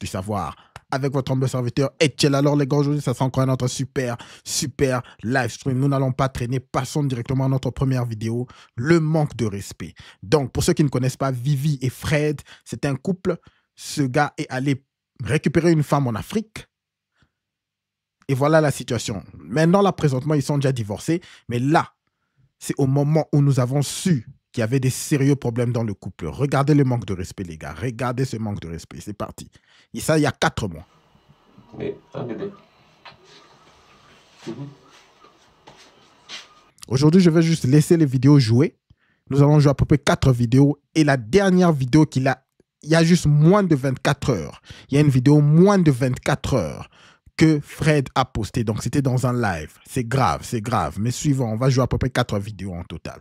du savoir. Avec votre humble serviteur Etiel. Alors les gars, aujourd'hui, ça sera encore notre super live stream. Nous n'allons pas traîner, passons directement à notre première vidéo, le manque de respect. Donc, pour ceux qui ne connaissent pas, Vivi et Fred, c'est un couple. Ce gars est allé récupérer une femme en Afrique. Et voilà la situation. Maintenant, là, présentement, ils sont déjà divorcés. Mais là, c'est au moment où nous avons su qu'il y avait des sérieux problèmes dans le couple. Regardez le manque de respect, les gars. Regardez ce manque de respect. C'est parti. Et ça, il y a 4 mois. Mais, un bébé. Aujourd'hui, je vais juste laisser les vidéos jouer. Nous allons jouer à peu près 4 vidéos. Et la dernière vidéo qu'il a, il y a juste moins de 24 heures. Il y a une vidéo moins de 24 heures que Fred a postée. Donc, c'était dans un live. C'est grave, c'est grave. Mais suivant, on va jouer à peu près 4 vidéos en total.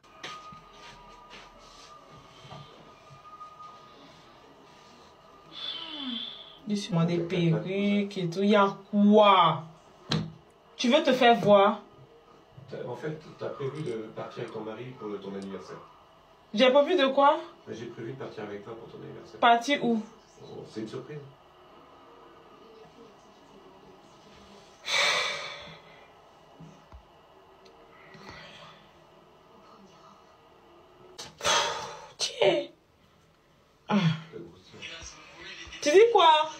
Dis-moi des perruques et tout. Il y a quoi? Tu veux te faire voir? En fait, tu as prévu de partir avec ton mari pour ton anniversaire. J'ai pas vu de quoi? J'ai prévu de partir avec toi pour ton anniversaire. Partir où? Oh, c'est une surprise. Tiens. Ah. Tu dis quoi?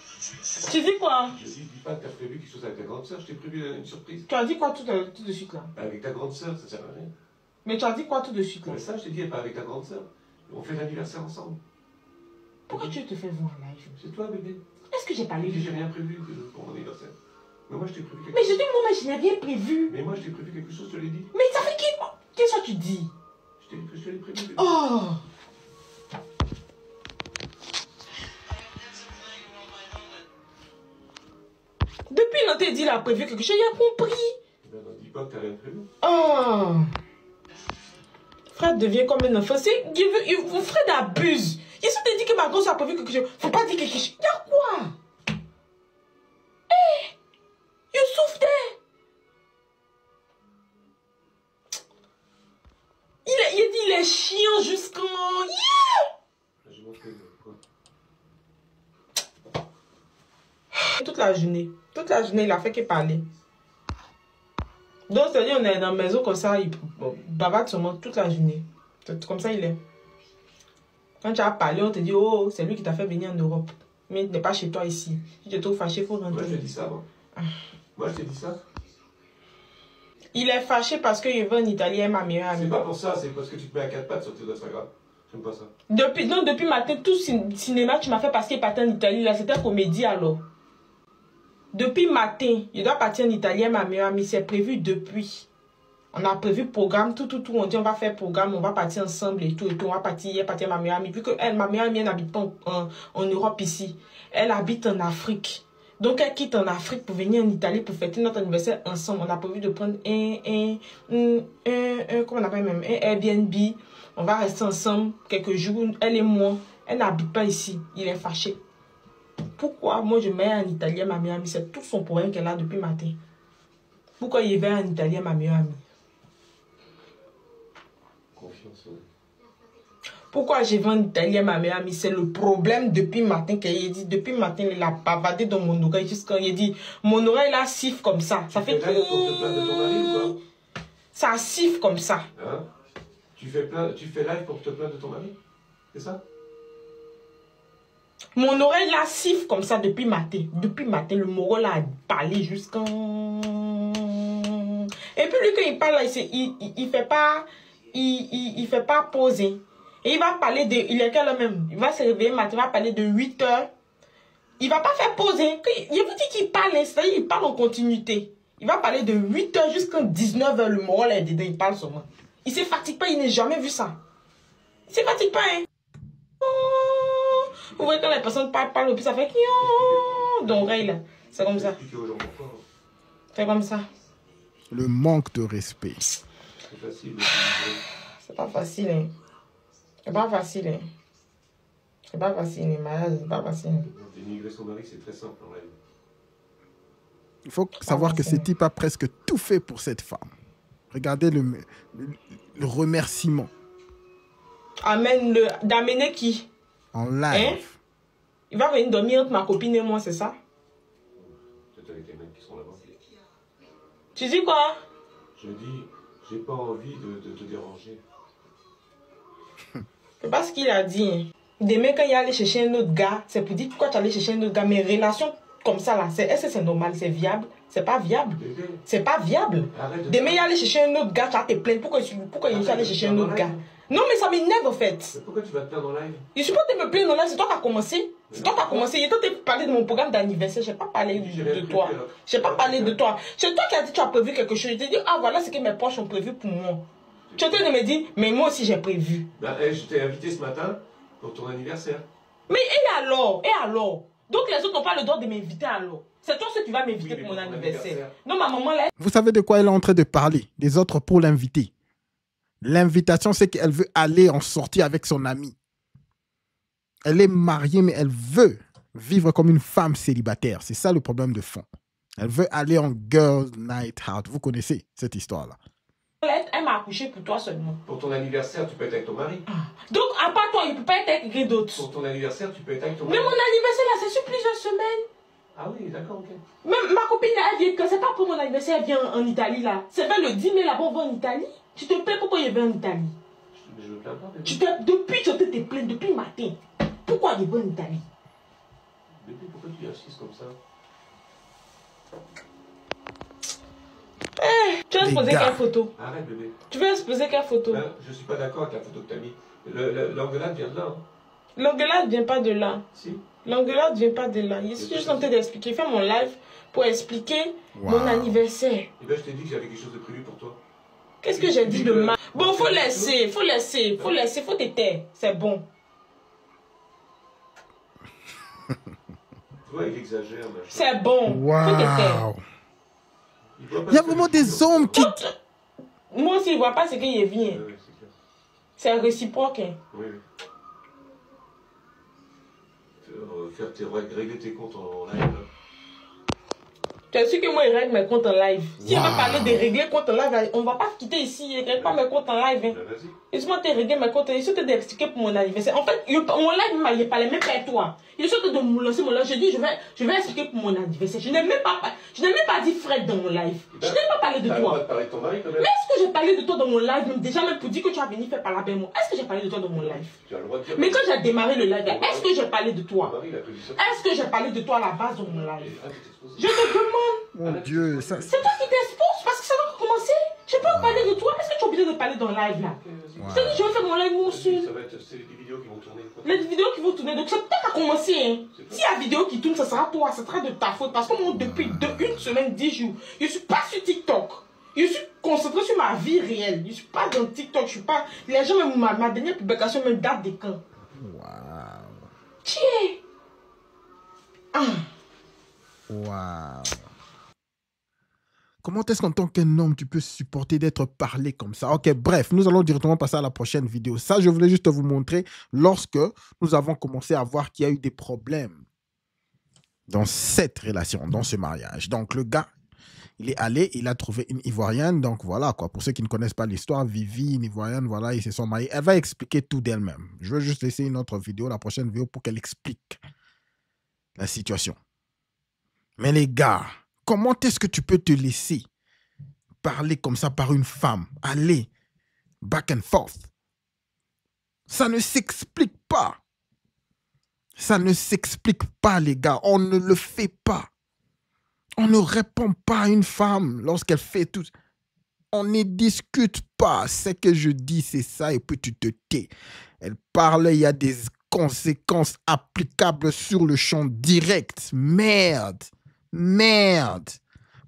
Tu dis quoi? Je dis pas que tu as prévu quelque chose avec ta grande sœur, je t'ai prévu une surprise. Tu as dit quoi tout de suite là? Avec ta grande sœur, ça sert à rien. Mais tu as dit quoi tout de suite là? Mais ça, je t'ai dit, pas avec ta grande sœur. On fait l'anniversaire ensemble. Pourquoi tu te fais voir en live? C'est toi, bébé. Est-ce que j'ai parlé? J'ai rien prévu pour mon anniversaire. Mais moi, je t'ai prévu quelque Mais chose. je dis moi, je n'ai rien prévu. Mais moi, je t'ai prévu quelque chose, je te l'ai dit. Mais ça fait qui? Qu'est-ce que tu dis? Je te l'ai prévu. Bébé. Oh! Depuis, on t'a dit, il a prévu quelque chose, il a compris. Ben, non, dis pas que t'as rien prévu. Oh! Fred devient comme un enfant. Fred abuse. Il s'est dit que ma grosse a prévu quelque chose. Faut pas dire quelque chose. Il y a quoi? Hé! You souffre there. Il dit il est chiant jusqu'en... Yeah! Je m'en fais quoi? Toute la journée, il a fait que parler. Donc, c'est-à-dire, on est dans la maison comme ça, il bavarde seulement toute la journée. Comme ça, il est. Quand tu as parlé, on te dit, oh, c'est lui qui t'a fait venir en Europe. Mais il n'est pas chez toi ici. Si tu es trop fâché, il faut rentrer. Moi, je te dis ça, moi. Moi, je te dis ça. Il est fâché parce qu'il veut en Italie et ma meilleure amie. C'est pas pour ça, c'est parce que tu te mets à 4 pattes sur tes Instagram. J'aime pas ça. Depuis matin, tout cinéma, tu m'as fait parce qu'il partait en Italie. Là, c'était comédie alors. Depuis matin, il doit partir en Italie et ma meilleure amie. C'est prévu depuis. On a prévu programme, tout. On dit on va faire programme, on va partir ensemble et tout. On va partir, ma meilleure amie. Vu que ma meilleure amie, elle n'habite pas en Europe ici. Elle habite en Afrique. Donc elle quitte en Afrique pour venir en Italie pour fêter notre anniversaire ensemble. On a prévu de prendre comment on appelle même, un Airbnb. On va rester ensemble quelques jours, elle et moi. Elle n'habite pas ici. Il est fâché. Pourquoi moi je mets en Italie ma meilleure amie? C'est tout son problème qu'elle a depuis matin. Pourquoi il va en Italie ma meilleure amie? Confiance. Pourquoi je vais en Italie ma meilleure amie? C'est le problème depuis matin qu'elle dit. Depuis matin, il a bavardé dans mon oreille jusqu'à il dit mon oreille là siffle comme ça. Ça fait pour te plaindre de ton mari ou quoi? Ça siffle comme ça. Hein? Tu fais live pour te plaindre de ton mari? C'est ça? Mon oreille là siffle comme ça depuis matin. Depuis matin, le moro là a parlé jusqu'à... Et puis lui quand il parle là, il fait pas... Il fait pas poser. Et il va parler de... Il est quelle heure même? Il va se réveiller matin, il va parler de 8 heures. Il va pas faire poser. Je vous dis qu'il parle, c'est-à-dire il parle en continuité. Il va parler de 8 heures jusqu'à 19 heures. Le moro là est dedans, il parle seulement. Il se fatigue pas, il n'a jamais vu ça. Il se fatigue pas, hein. Vous voyez quand les personnes parlent, puis ça fait dans l'oreille là. C'est comme ça. C'est comme ça. Le manque de respect. C'est facile. C'est pas facile, hein. C'est pas facile, hein. C'est pas facile, les mariages, c'est pas facile. Dénigrer son mari, c'est très simple en réalité. Il faut savoir que ce type a presque tout fait pour cette femme. Regardez le remerciement. D'amener qui? En live. Hein? Il va venir dormir entre ma copine et moi, c'est ça? C'est avec les mecs qui sont là-bas. Tu dis quoi? Je dis, j'ai pas envie de te déranger. C'est pas ce qu'il a dit. Hein. Demain, quand il allait chercher un autre gars, c'est pour dire pourquoi tu allais chercher un autre gars. Mais relations comme ça, là, est-ce que c'est normal? C'est viable? C'est pas viable. C'est pas viable. Demain, il allait chercher un autre gars, tu vas te plaindre. Pourquoi il est allé chercher un autre gars? Non, mais ça m'énerve en fait. Mais pourquoi tu vas te plaindre en live? Je suis pas de me plaindre en live, c'est toi qui as commencé. C'est toi qui as commencé. Il t'a parlé de mon programme d'anniversaire. Je n'ai pas parlé de toi. Je n'ai pas parlé de toi. C'est toi qui as dit que tu as prévu quelque chose. Je t'ai dit, ah voilà ce que mes proches ont prévu pour moi. Tu es en train de me dire, mais moi aussi j'ai prévu. Ben, hey, je t'ai invité ce matin pour ton anniversaire. Mais et alors? Et alors? Donc les autres n'ont pas le droit de m'inviter alors. C'est toi qui vas m'inviter pour mon anniversaire. Non, ma maman là. Vous savez de quoi elle est en train de parler? Des autres pour l'inviter. L'invitation, c'est qu'elle veut aller en sortie avec son ami. Elle est mariée, mais elle veut vivre comme une femme célibataire. C'est ça le problème de fond. Elle veut aller en girls night out. Vous connaissez cette histoire-là. Elle m'a accouché pour toi seulement. Pour ton anniversaire, tu peux être avec ton mari. Donc, à part toi, il ne peut pas être avec quelqu'un d'autre. Pour ton anniversaire, tu peux être avec ton mari. Mais mon anniversaire, là, c'est sur plusieurs semaines. Ah oui, d'accord, ok. Même ma copine, elle vient, c'est pas pour mon anniversaire, elle vient en Italie, là. C'est vers le 10 mai, là-bas, on va en Italie. Tu te plains pourquoi il va en Italie? Je me plains pas, bébé. Depuis, je te plains, depuis le matin. Pourquoi il va en Italie? Bébé, pourquoi tu insistes comme ça? Tu vas exposer quelle photo? Arrête, bébé. Tu veux exposer quelle photo? Ben, je suis pas d'accord avec la photo que tu as mis. L'engueulade vient de là. Hein. L'engueulade ne vient pas de là. Si. L'engueulade ne vient pas de là. Je suis juste en train d'expliquer. Fais mon live pour expliquer mon anniversaire. Eh ben, je t'ai dit que j'avais quelque chose de prévu pour toi. Qu'est-ce que j'ai dit de mal? Bon, faut laisser, faut te taire. C'est bon. Tu vois, il exagère, machin. C'est bon. Faut te taire. Il y a vraiment des hommes qui... Moi aussi, il ne voit pas ce qu'il vient. Oui, c'est clair. C'est réciproque. Hein. Oui. Régler tes comptes en live. Là. Tu es sûr que moi, je règle mes comptes en live. Si on va parler de régler comptes en live, on ne va pas quitter ici. Je ne règle pas mes comptes en live. Hein. Vas-y. Laisse-moi te régler mes comptes. Je suis en train d'expliquer pour mon anniversaire. En fait, mon live, il ne parlait même pas à toi. Je suis en train de me lancer mon live. Je dis, je vais expliquer pour mon anniversaire. Je n'ai même pas dit Fred dans mon live. Je n'ai pas parlé de toi. Parler de ton mari, quand même. Mais est-ce que j'ai parlé de toi dans mon live, même déjà même pour dire que tu vas venir faire parler avec moi? Est-ce que j'ai parlé de toi dans mon live? Tu as le droit de dire. Mais quand j'ai démarré le live, est-ce que j'ai parlé de toi? Ton mari, il a tout dit ça. Est-ce que j'ai parlé de toi à la base dans mon live? Arrête de t'exposer. Je te demande. Mon Dieu, ça... C'est toi qui t'exposes parce que ça va commencer. Je peux pas parler de toi. Est-ce que tu es obligé de parler dans le live là? Je te dis, je vais faire mon live moi aussi. Ça va être c'est des vidéos qui vont tourner. Les vidéos qui vont tourner. Donc c'est toi qui as commencé. Hein. Si la vidéo qui tourne, ça sera toi. Ça sera de ta faute. Parce que moi, depuis une semaine, 10 jours, je suis pas sur TikTok. Je suis concentré sur ma vie réelle. Je suis pas dans TikTok. Je suis pas. Les gens, même ma dernière publication me date de quand? Waouh. Tiens. Ah. Waouh. Comment est-ce qu'en tant qu'un homme, tu peux supporter d'être parlé comme ça? Ok, bref, nous allons directement passer à la prochaine vidéo. Ça, je voulais juste vous montrer lorsque nous avons commencé à voir qu'il y a eu des problèmes dans cette relation, dans ce mariage. Donc, le gars, il est allé, il a trouvé une Ivoirienne. Donc, voilà, quoi. Pour ceux qui ne connaissent pas l'histoire, Vivi, une Ivoirienne, voilà, ils se sont mariés. Elle va expliquer tout d'elle-même. Je veux juste laisser une autre vidéo, la prochaine vidéo, pour qu'elle explique la situation. Mais les gars, comment est-ce que tu peux te laisser parler comme ça par une femme? Aller back and forth. Ça ne s'explique pas. Ça ne s'explique pas, les gars. On ne le fait pas. On ne répond pas à une femme lorsqu'elle fait tout. On ne discute pas. Ce que je dis, c'est ça, et puis tu te tais. Elle parle, il y a des conséquences applicables sur le champ direct. Merde. Merde.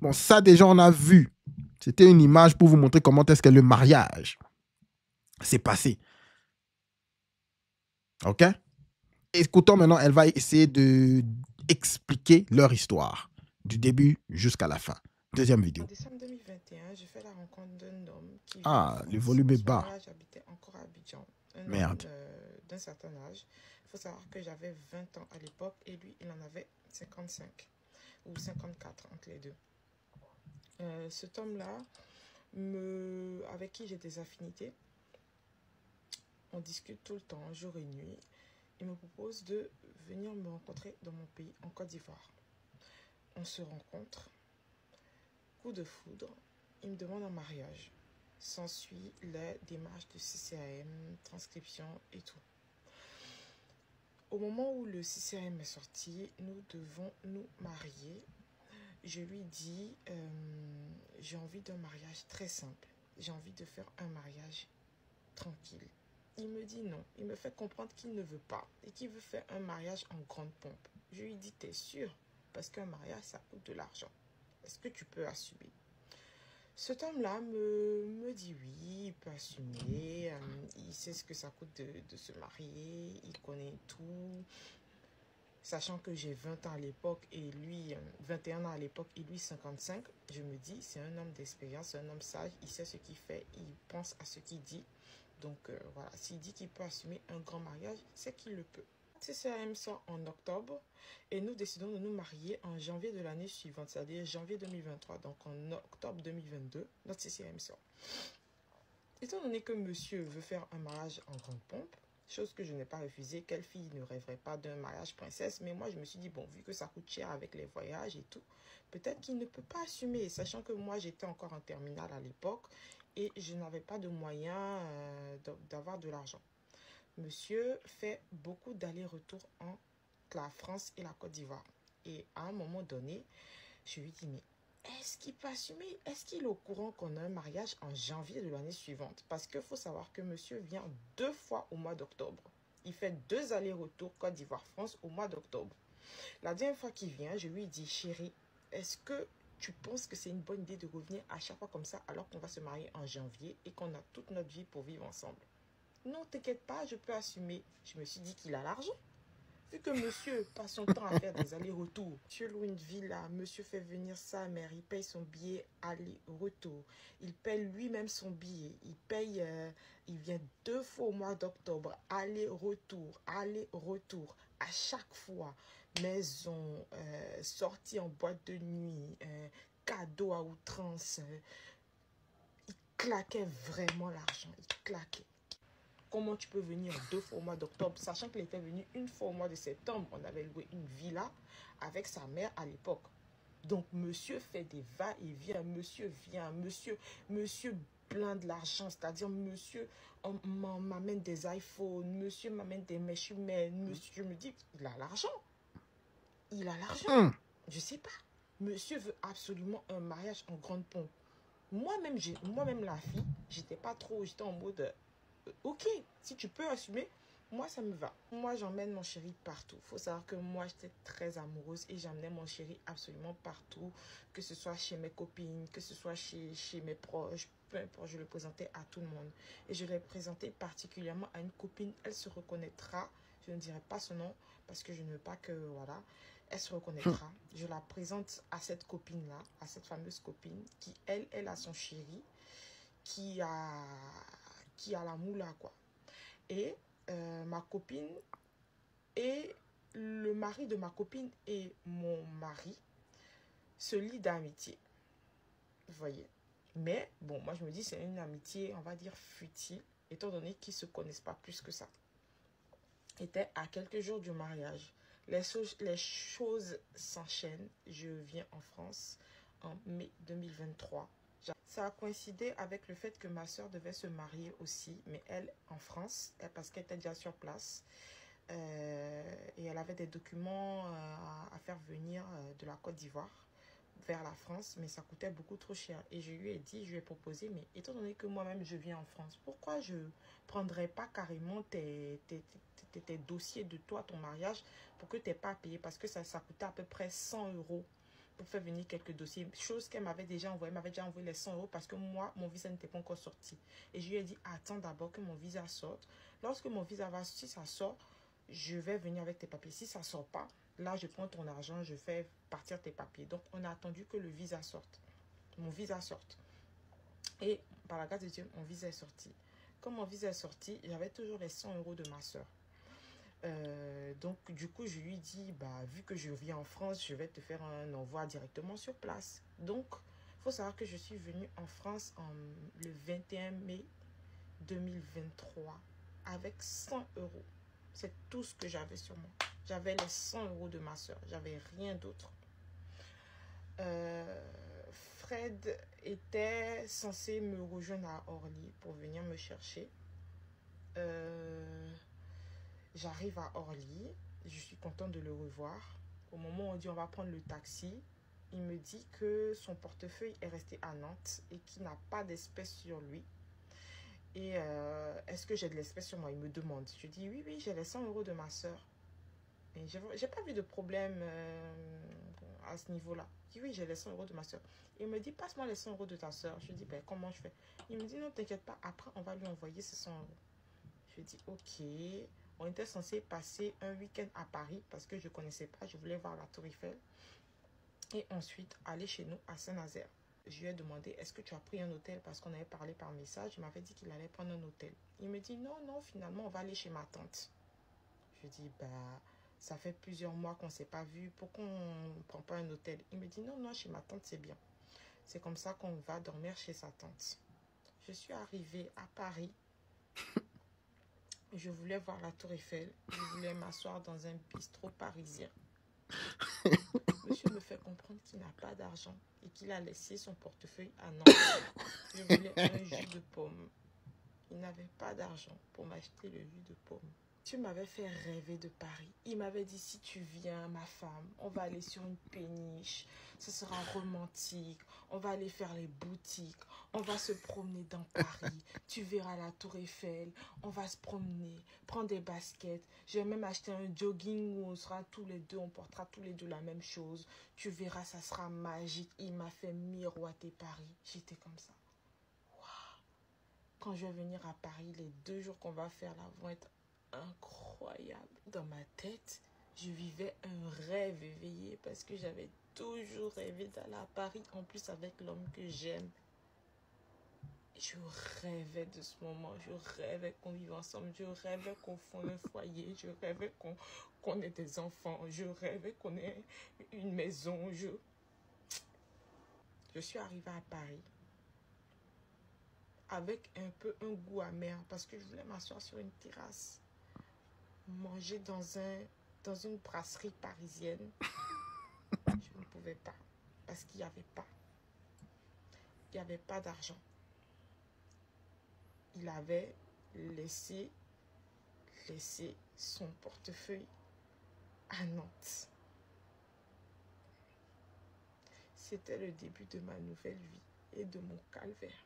Bon, ça déjà, on a vu. C'était une image pour vous montrer comment est-ce que le mariage s'est passé. OK? Écoutons maintenant, elle va essayer d'expliquer leur histoire, du début jusqu'à la fin. Deuxième vidéo. En décembre 2021, j'ai fait la rencontre d'un homme qui... Ah, le volume est bas. J'habitais encore à Abidjan. Merde. D'un certain âge. Il faut savoir que j'avais 20 ans à l'époque et lui, il en avait 55 ou 54 entre les deux. Cet homme-là, avec qui j'ai des affinités, on discute tout le temps, jour et nuit. il me propose de venir me rencontrer dans mon pays, en Côte d'Ivoire. On se rencontre, coup de foudre, il me demande un mariage. S'ensuit la démarche de CCAM, transcription et tout. Au moment où le CCAM est sorti, nous devons nous marier. Je lui dis, j'ai envie d'un mariage très simple. J'ai envie de faire un mariage tranquille. Il me dit non. Il me fait comprendre qu'il ne veut pas et qu'il veut faire un mariage en grande pompe. Je lui dis, t'es sûr? Parce qu'un mariage, ça coûte de l'argent. Est-ce que tu peux assumer? Cet homme-là me dit oui, il peut assumer. Il sait ce que ça coûte de se marier. Il connaît tout. Sachant que j'ai 20 ans à l'époque et lui, 21 ans à l'époque et lui 55, je me dis, c'est un homme d'expérience, c'est un homme sage, il sait ce qu'il fait, il pense à ce qu'il dit. Donc voilà, s'il dit qu'il peut assumer un grand mariage, c'est qu'il le peut. CCAM sort en octobre et nous décidons de nous marier en janvier de l'année suivante, c'est-à-dire janvier 2023. Donc en octobre 2022, notre CCAM sort. Étant donné que monsieur veut faire un mariage en grande pompe, chose que je n'ai pas refusée, quelle fille ne rêverait pas d'un mariage princesse, mais moi je me suis dit, bon, vu que ça coûte cher avec les voyages et tout, peut-être qu'il ne peut pas assumer, sachant que moi j'étais encore en terminale à l'époque et je n'avais pas de moyens d'avoir de l'argent. Monsieur fait beaucoup d'allers-retours entre la France et la Côte d'Ivoire. Et à un moment donné, je lui dis, mais est-ce qu'il peut assumer? Est-ce qu'il est au courant qu'on a un mariage en janvier de l'année suivante? Parce qu'il faut savoir que monsieur vient 2 fois au mois d'octobre. Il fait 2 allers-retours Côte d'Ivoire-France au mois d'octobre. La dernière fois qu'il vient, je lui dis, chérie, est-ce que tu penses que c'est une bonne idée de revenir à chaque fois comme ça alors qu'on va se marier en janvier et qu'on a toute notre vie pour vivre ensemble? Non, t'inquiète pas, je peux assumer. Je me suis dit qu'il a l'argent. Vu que monsieur passe son temps à faire des allers-retours, monsieur loue une villa, monsieur fait venir sa mère, il paye son billet aller-retour. Il paye lui-même son billet. Il vient 2 fois au mois d'octobre, aller-retour, aller-retour. À chaque fois, maison, sortie en boîte de nuit, cadeau à outrance. Il claquait vraiment l'argent, il claquait. Comment tu peux venir 2 fois au mois d'octobre, sachant qu'il était venu 1 fois au mois de septembre. On avait loué une villa avec sa mère à l'époque. Donc, monsieur fait des va-et-vient. Monsieur vient, monsieur blinde l'argent. C'est-à-dire, monsieur m'amène des iPhones, monsieur m'amène des mèches humaines. Monsieur, je me dis, il a l'argent. Il a l'argent. Je sais pas. Monsieur veut absolument un mariage en grande pompe. Moi-même, la fille, j'étais pas trop, j'étais en mode... ok, si tu peux assumer, moi ça me va. Moi j'emmène mon chéri partout. Il faut savoir que moi j'étais très amoureuse et j'emmenais mon chéri absolument partout. Que ce soit chez mes copines, que ce soit chez mes proches, peu importe, je le présentais à tout le monde. Et je l'ai présenté particulièrement à une copine, elle se reconnaîtra. Je ne dirai pas son nom parce que je ne veux pas que, voilà, elle se reconnaîtra. Je la présente à cette copine-là, à cette fameuse copine qui, elle a son chéri, qui a la moula, quoi. Et ma copine et le mari de ma copine et mon mari se lient d'amitié. Vous voyez. Mais, bon, moi je me dis c'est une amitié, on va dire, futile, étant donné qu'ils ne se connaissent pas plus que ça. Était à quelques jours du mariage. Les choses s'enchaînent. Je viens en France en mai 2023. Ça a coïncidé avec le fait que ma soeur devait se marier aussi, mais elle en France, parce qu'elle était déjà sur place. Et elle avait des documents à faire venir de la Côte d'Ivoire vers la France, mais ça coûtait beaucoup trop cher. Et je lui ai dit, je lui ai proposé, mais étant donné que moi-même je viens en France, pourquoi je ne prendrais pas carrément tes dossiers de toi, ton mariage, pour que tu n'aies pas à payer, parce que ça coûtait à peu près 100 € pour faire venir quelques dossiers, chose qu'elle m'avait déjà envoyé, les 100 € parce que moi, mon visa n'était pas encore sorti. Et je lui ai dit, attends d'abord que mon visa sorte. Lorsque mon visa va, si ça sort, je vais venir avec tes papiers. Si ça ne sort pas, là, je prends ton argent, je fais partir tes papiers. Donc, on a attendu que le visa sorte. Mon visa sorte. Et par la grâce de Dieu, mon visa est sorti. Quand mon visa est sorti, j'avais toujours les 100 € de ma soeur. Donc, du coup, je lui dis, bah, vu que je viens en France, je vais te faire un envoi directement sur place. Donc, il faut savoir que je suis venue en France le 21 mai 2023 avec 100 €. C'est tout ce que j'avais sur moi. J'avais les 100 € de ma soeur. J'avais rien d'autre. Fred était censé me rejoindre à Orly pour venir me chercher. J'arrive à Orly. Je suis contente de le revoir. Au moment où on dit on va prendre le taxi, il me dit que son portefeuille est resté à Nantes et qu'il n'a pas d'espèces sur lui. Et est-ce que j'ai de l'espèce sur moi? Il me demande. Je dis oui, j'ai les 100 € de ma soeur. Et j'ai pas vu de problème à ce niveau-là. Je dis oui, j'ai les 100 € de ma soeur. Il me dit passe-moi les 100 € de ta soeur. Je dis ben comment je fais? Il me dit non, t'inquiète pas, après on va lui envoyer ces 100 €. Je dis ok. On était censé passer un week-end à Paris parce que je ne connaissais pas. Je voulais voir la Tour Eiffel. Et ensuite aller chez nous à Saint-Nazaire. Je lui ai demandé, est-ce que tu as pris un hôtel? Parce qu'on avait parlé par message. Il m'avait dit qu'il allait prendre un hôtel. Il me dit, non, finalement, on va aller chez ma tante. Je dis, bah, ça fait plusieurs mois qu'on ne s'est pas vu. Pourquoi on ne prend pas un hôtel? Il me dit, non, chez ma tante, c'est bien. C'est comme ça qu'on va dormir chez sa tante. Je suis arrivée à Paris. Je voulais voir la Tour Eiffel. Je voulais m'asseoir dans un bistrot parisien. Monsieur me fait comprendre qu'il n'a pas d'argent et qu'il a laissé son portefeuille à Nantes. Je voulais un jus de pomme. Il n'avait pas d'argent pour m'acheter le jus de pomme. Tu m'avais fait rêver de Paris. Il m'avait dit, si tu viens, ma femme, on va aller sur une péniche. Ce sera romantique. On va aller faire les boutiques. On va se promener dans Paris. Tu verras la Tour Eiffel. On va se promener, prendre des baskets. Je vais même acheter un jogging où on sera tous les deux, on portera tous les deux la même chose. Tu verras, ça sera magique. Il m'a fait miroiter Paris. J'étais comme ça. Waouh. Quand je vais venir à Paris, les 2 jours qu'on va faire là vont être incroyable. Dans ma tête, je vivais un rêve éveillé parce que j'avais toujours rêvé d'aller à Paris, en plus avec l'homme que j'aime. Je rêvais de ce moment, je rêvais qu'on vive ensemble, je rêvais qu'on fonde un foyer, je rêvais qu'on ait des enfants, je rêvais qu'on ait une maison. Je suis arrivée à Paris avec un peu un goût amer parce que je voulais m'asseoir sur une terrasse, manger dans une brasserie parisienne. Je ne pouvais pas parce qu'il n'y avait pas d'argent. Il avait laissé son portefeuille à Nantes. C'était le début de ma nouvelle vie et de mon calvaire.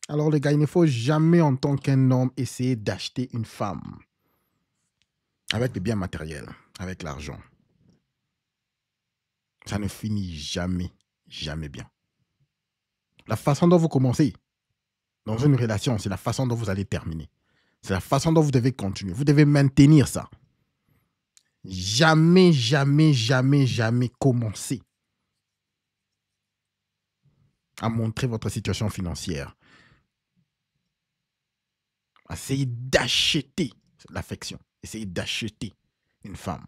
Alors les gars, il ne faut jamais en tant qu'un homme essayer d'acheter une femme avec des biens matériels, avec l'argent. Ça ne finit jamais, jamais bien. La façon dont vous commencez dans une relation, c'est la façon dont vous allez terminer. C'est la façon dont vous devez continuer. Vous devez maintenir ça. Jamais, jamais, jamais, jamais commencer à montrer votre situation financière. Essayez d'acheter l'affection. Essayez d'acheter une femme.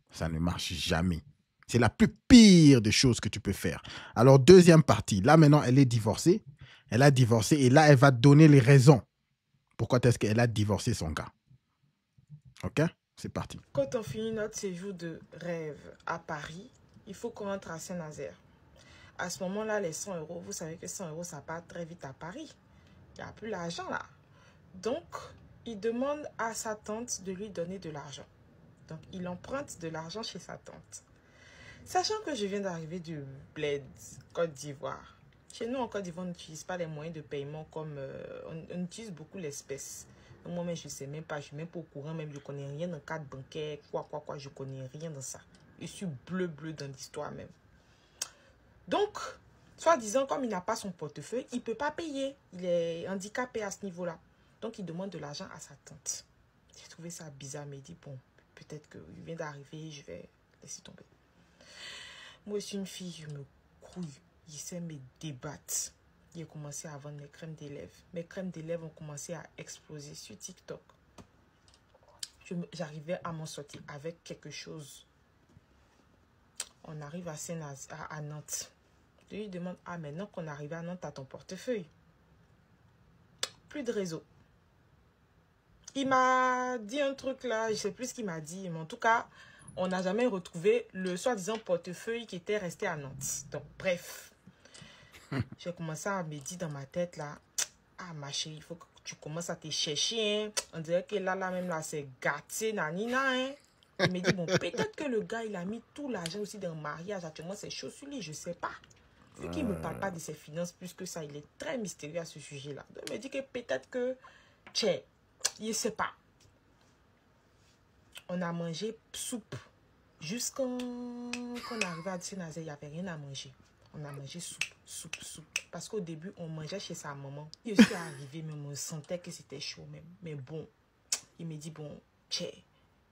Ça ne marche jamais. C'est la plus pire des choses que tu peux faire. Alors, deuxième partie. Là, maintenant, elle est divorcée. Elle a divorcé et là, elle va donner les raisons. Pourquoi est-ce qu'elle a divorcé son gars? Ok? C'est parti. Quand on finit notre séjour de rêve à Paris, il faut qu'on rentre à Saint-Nazaire. À ce moment-là, les 100 €, vous savez que 100 €, ça part très vite à Paris. Il n'y a plus l'argent là. Donc, il demande à sa tante de lui donner de l'argent. Donc, il emprunte de l'argent chez sa tante. Sachant que je viens d'arriver du Bled, Côte d'Ivoire. Chez nous, en Côte d'Ivoire, on n'utilise pas les moyens de paiement comme... on utilise beaucoup l'espèce. Moi-même, je ne sais même pas. Je ne suis même pas au courant. Même, je ne connais rien dans le cadre bancaire. Quoi. Je ne connais rien dans ça. Je suis bleu dans l'histoire même. Donc, soi-disant, comme il n'a pas son portefeuille, il ne peut pas payer. Il est handicapé à ce niveau-là. Donc, il demande de l'argent à sa tante. J'ai trouvé ça bizarre. Mais il dit, bon, peut-être qu'il vient d'arriver. Je vais laisser tomber. Moi, je suis une fille, je me couille. J'essaie de me débattre. J'ai commencé à vendre mes crèmes des lèvres. Mes crèmes des lèvres ont commencé à exploser sur TikTok. J'arrivais à m'en sortir avec quelque chose. On arrive à Nantes. Je lui demande, ah, maintenant qu'on arrive à Nantes, t'as ton portefeuille. plus de réseau. Il m'a dit un truc là, je sais plus ce qu'il m'a dit, mais en tout cas, on n'a jamais retrouvé le soi-disant portefeuille qui était resté à Nantes. Donc, bref, j'ai commencé à me dire dans ma tête là, ah ma chérie, il faut que tu commences à te chercher. Hein. On dirait que là même là, c'est gâté, nanina. Hein. Il me dit, bon, peut-être que le gars, il a mis tout l'argent aussi dans le mariage. Actuellement, c'est chaud sur lui, je sais pas. Vu qu'il ne me parle pas de ses finances plus que ça, il est très mystérieux à ce sujet-là. Donc, il me dit que peut-être que, tiens, il ne sait pas. On a mangé soupe. Jusqu'à quand on arrivait à Saint-Nazaire, il n'y avait rien à manger. On a mangé soupe. Parce qu'au début, on mangeait chez sa maman. Il suis arrivé, mais on sentait que c'était chaud même. Mais bon, il me dit, bon, tiens.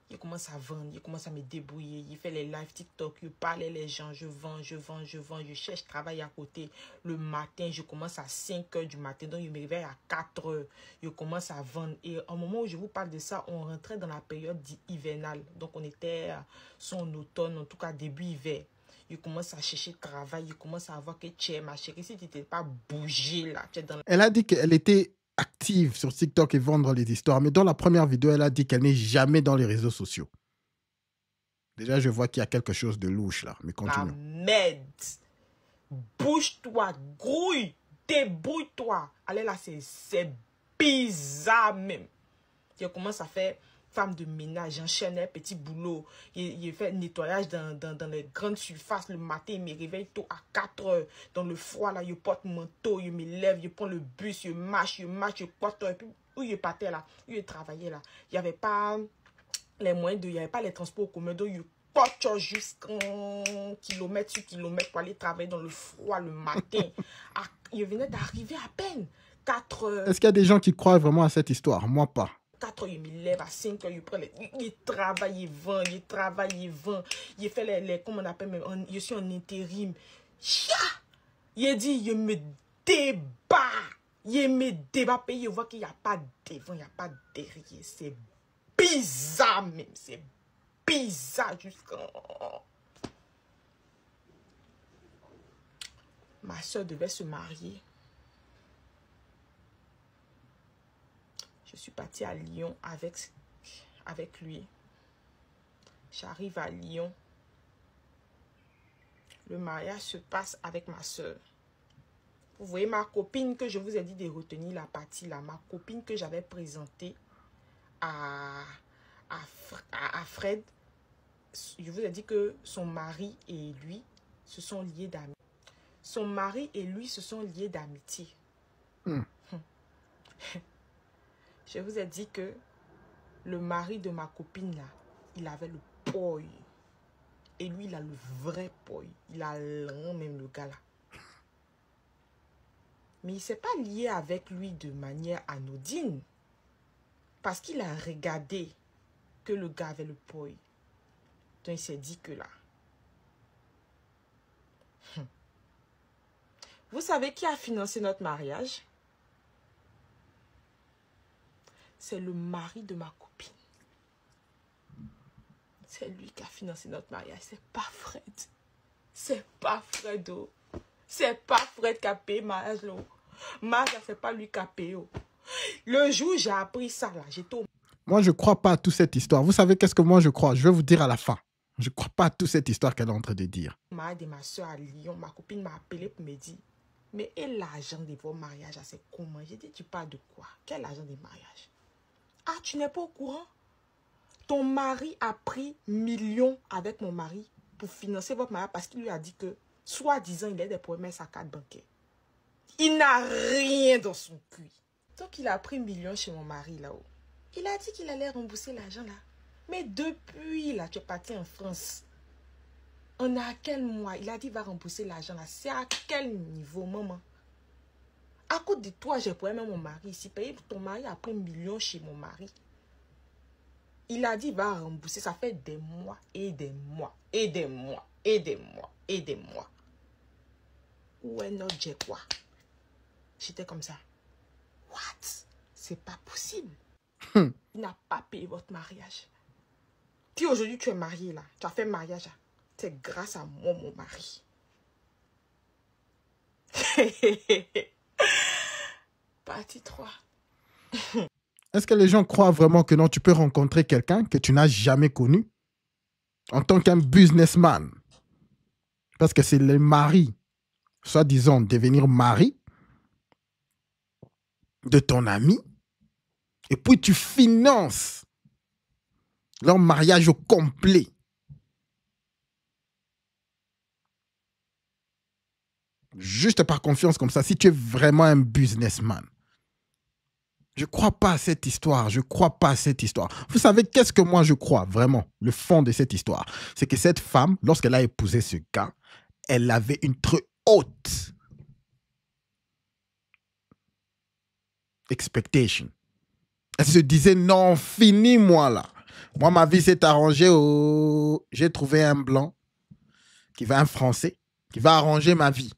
Il commence à vendre, il commence à me débrouiller. Il fait les lives TikTok, il parle les gens. Je vends. Je cherche travail à côté. Le matin, je commence à 5 h du matin. Donc, je me réveille à 4 h. Je commence à vendre. Et au moment où je vous parle de ça, on rentrait dans la période hivernale. Donc, on était son automne, en tout cas début hiver. Il commence à chercher travail. Il commence à voir que tu es ma chérie. Si tu n'étais pas bougé là, tu es dans la... Elle a dit qu'elle était active sur TikTok et vendre les histoires, mais dans la première vidéo, elle a dit qu'elle n'est jamais dans les réseaux sociaux. Déjà, je vois qu'il y a quelque chose de louche là, mais continue. Ahmed, bouge-toi, grouille, débrouille-toi. Allez là, c'est bizarre même. Je commence à faire femme de ménage, j'enchaîne un petit boulot. Il fait nettoyage dans les grandes surfaces. Le matin, il me réveille tôt à 4 h. Dans le froid, là, je porte mon manteau, je me lève, je prends le bus, je marche, je porte. Et puis, où je partais là, où je travaillais là, il n'y avait pas les moyens il n'y avait pas les transports communs. Donc, je porte jusqu'à kilomètre sur kilomètre pour aller travailler dans le froid le matin. Je venais d'arriver à peine. 4 h. Est-ce qu'il y a des gens qui croient vraiment à cette histoire? Moi, pas. 4 h, il me lève à 5 h, il prend il travaille, il vend, il fait les comment on appelle même, je suis en intérim. Il dit, il me débat. Puis il voit qu'il n'y a pas devant, il n'y a pas derrière. C'est bizarre même, c'est bizarre jusqu'à... Ma soeur devait se marier. Je suis partie à Lyon avec lui. J'arrive à Lyon. Le mariage se passe avec ma soeur. Vous voyez ma copine que je vous ai dit de retenir la partie là. Ma copine que j'avais présentée à Fred. Je vous ai dit que son mari et lui se sont liés d'amitié. Son mari et lui se sont liés d'amitié. Je vous ai dit que le mari de ma copine là, il avait le poi. Et lui, il a le vrai poi. Il a l'un même le gars là. Mais il ne s'est pas lié avec lui de manière anodine. Parce qu'il a regardé que le gars avait le poi. Donc il s'est dit que là. Vous savez qui a financé notre mariage? C'est le mari de ma copine. C'est lui qui a financé notre mariage. C'est pas Fred. C'est pas Fredo. C'est pas Fred qui a payé le mariage. Mariage, c'est pas lui qui a payé. Le jour où j'ai appris ça, là, j'étais au... Moi, je crois pas à toute cette histoire. Vous savez qu'est-ce que moi je crois? Je vais vous dire à la fin. Je crois pas à toute cette histoire qu'elle est en train de dire. Mariage de ma soeur à Lyon, ma copine m'a appelé pour me dire, mais et l'argent de vos mariages, c'est comment? J'ai dit, tu parles de quoi? Quel argent de mariage? Ah, tu n'es pas au courant? Ton mari a pris millions avec mon mari pour financer votre mariage parce qu'il lui a dit que, soi-disant, il a des problèmes avec sa carte bancaire. Il n'a rien dans son cul. Donc, il a pris millions chez mon mari là-haut. Il a dit qu'il allait rembourser l'argent là. Mais depuis là, tu es parti en France. On est à quel mois? Il a dit qu'il va rembourser l'argent là. C'est à quel niveau, maman? À cause de toi, j'ai problème avec mon mari ici. Ton mari a pris millions chez mon mari. Il a dit qu'il va rembourser. Ça fait des mois et des mois et des mois et des mois et des mois. Où est notre j'ai quoi? J'étais comme ça. What? C'est pas possible. Il n'a pas payé votre mariage. Si aujourd'hui tu es marié là, tu as fait mariage là, c'est grâce à moi, mon mari. Partie 3. Est-ce que les gens croient vraiment que non, tu peux rencontrer quelqu'un que tu n'as jamais connu en tant qu'un businessman? Parce que c'est le mari, soi-disant devenir mari de ton ami, et puis tu finances leur mariage au complet. Juste par confiance comme ça, si tu es vraiment un businessman. Je ne crois pas à cette histoire. Je ne crois pas à cette histoire. Vous savez, qu'est-ce que moi je crois vraiment? Le fond de cette histoire, c'est que cette femme, lorsqu'elle a épousé ce gars, elle avait une très haute expectation. Elle se disait, non, finis-moi là. Moi, ma vie s'est arrangée. J'ai trouvé un blanc, un Français, qui va arranger ma vie.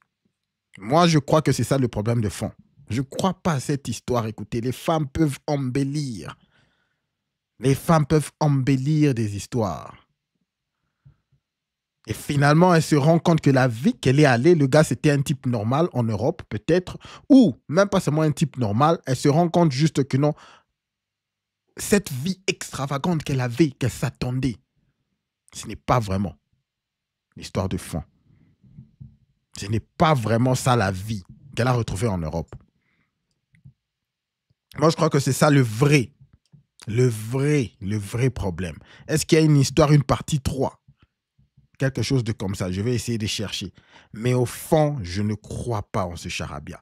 Moi, je crois que c'est ça le problème de fond. Je ne crois pas à cette histoire. Écoutez, les femmes peuvent embellir. Les femmes peuvent embellir des histoires. Et finalement, elle se rend compte que la vie qu'elle est allée, le gars, c'était un type normal en Europe, peut-être, ou même pas seulement un type normal, elle se rend compte juste que non, cette vie extravagante qu'elle avait, qu'elle s'attendait, ce n'est pas vraiment l'histoire de fond. Ce n'est pas vraiment ça la vie qu'elle a retrouvée en Europe. Moi, je crois que c'est ça le vrai problème. Est-ce qu'il y a une histoire, une partie 3? Quelque chose de comme ça. Je vais essayer de chercher. Mais au fond, je ne crois pas en ce charabia.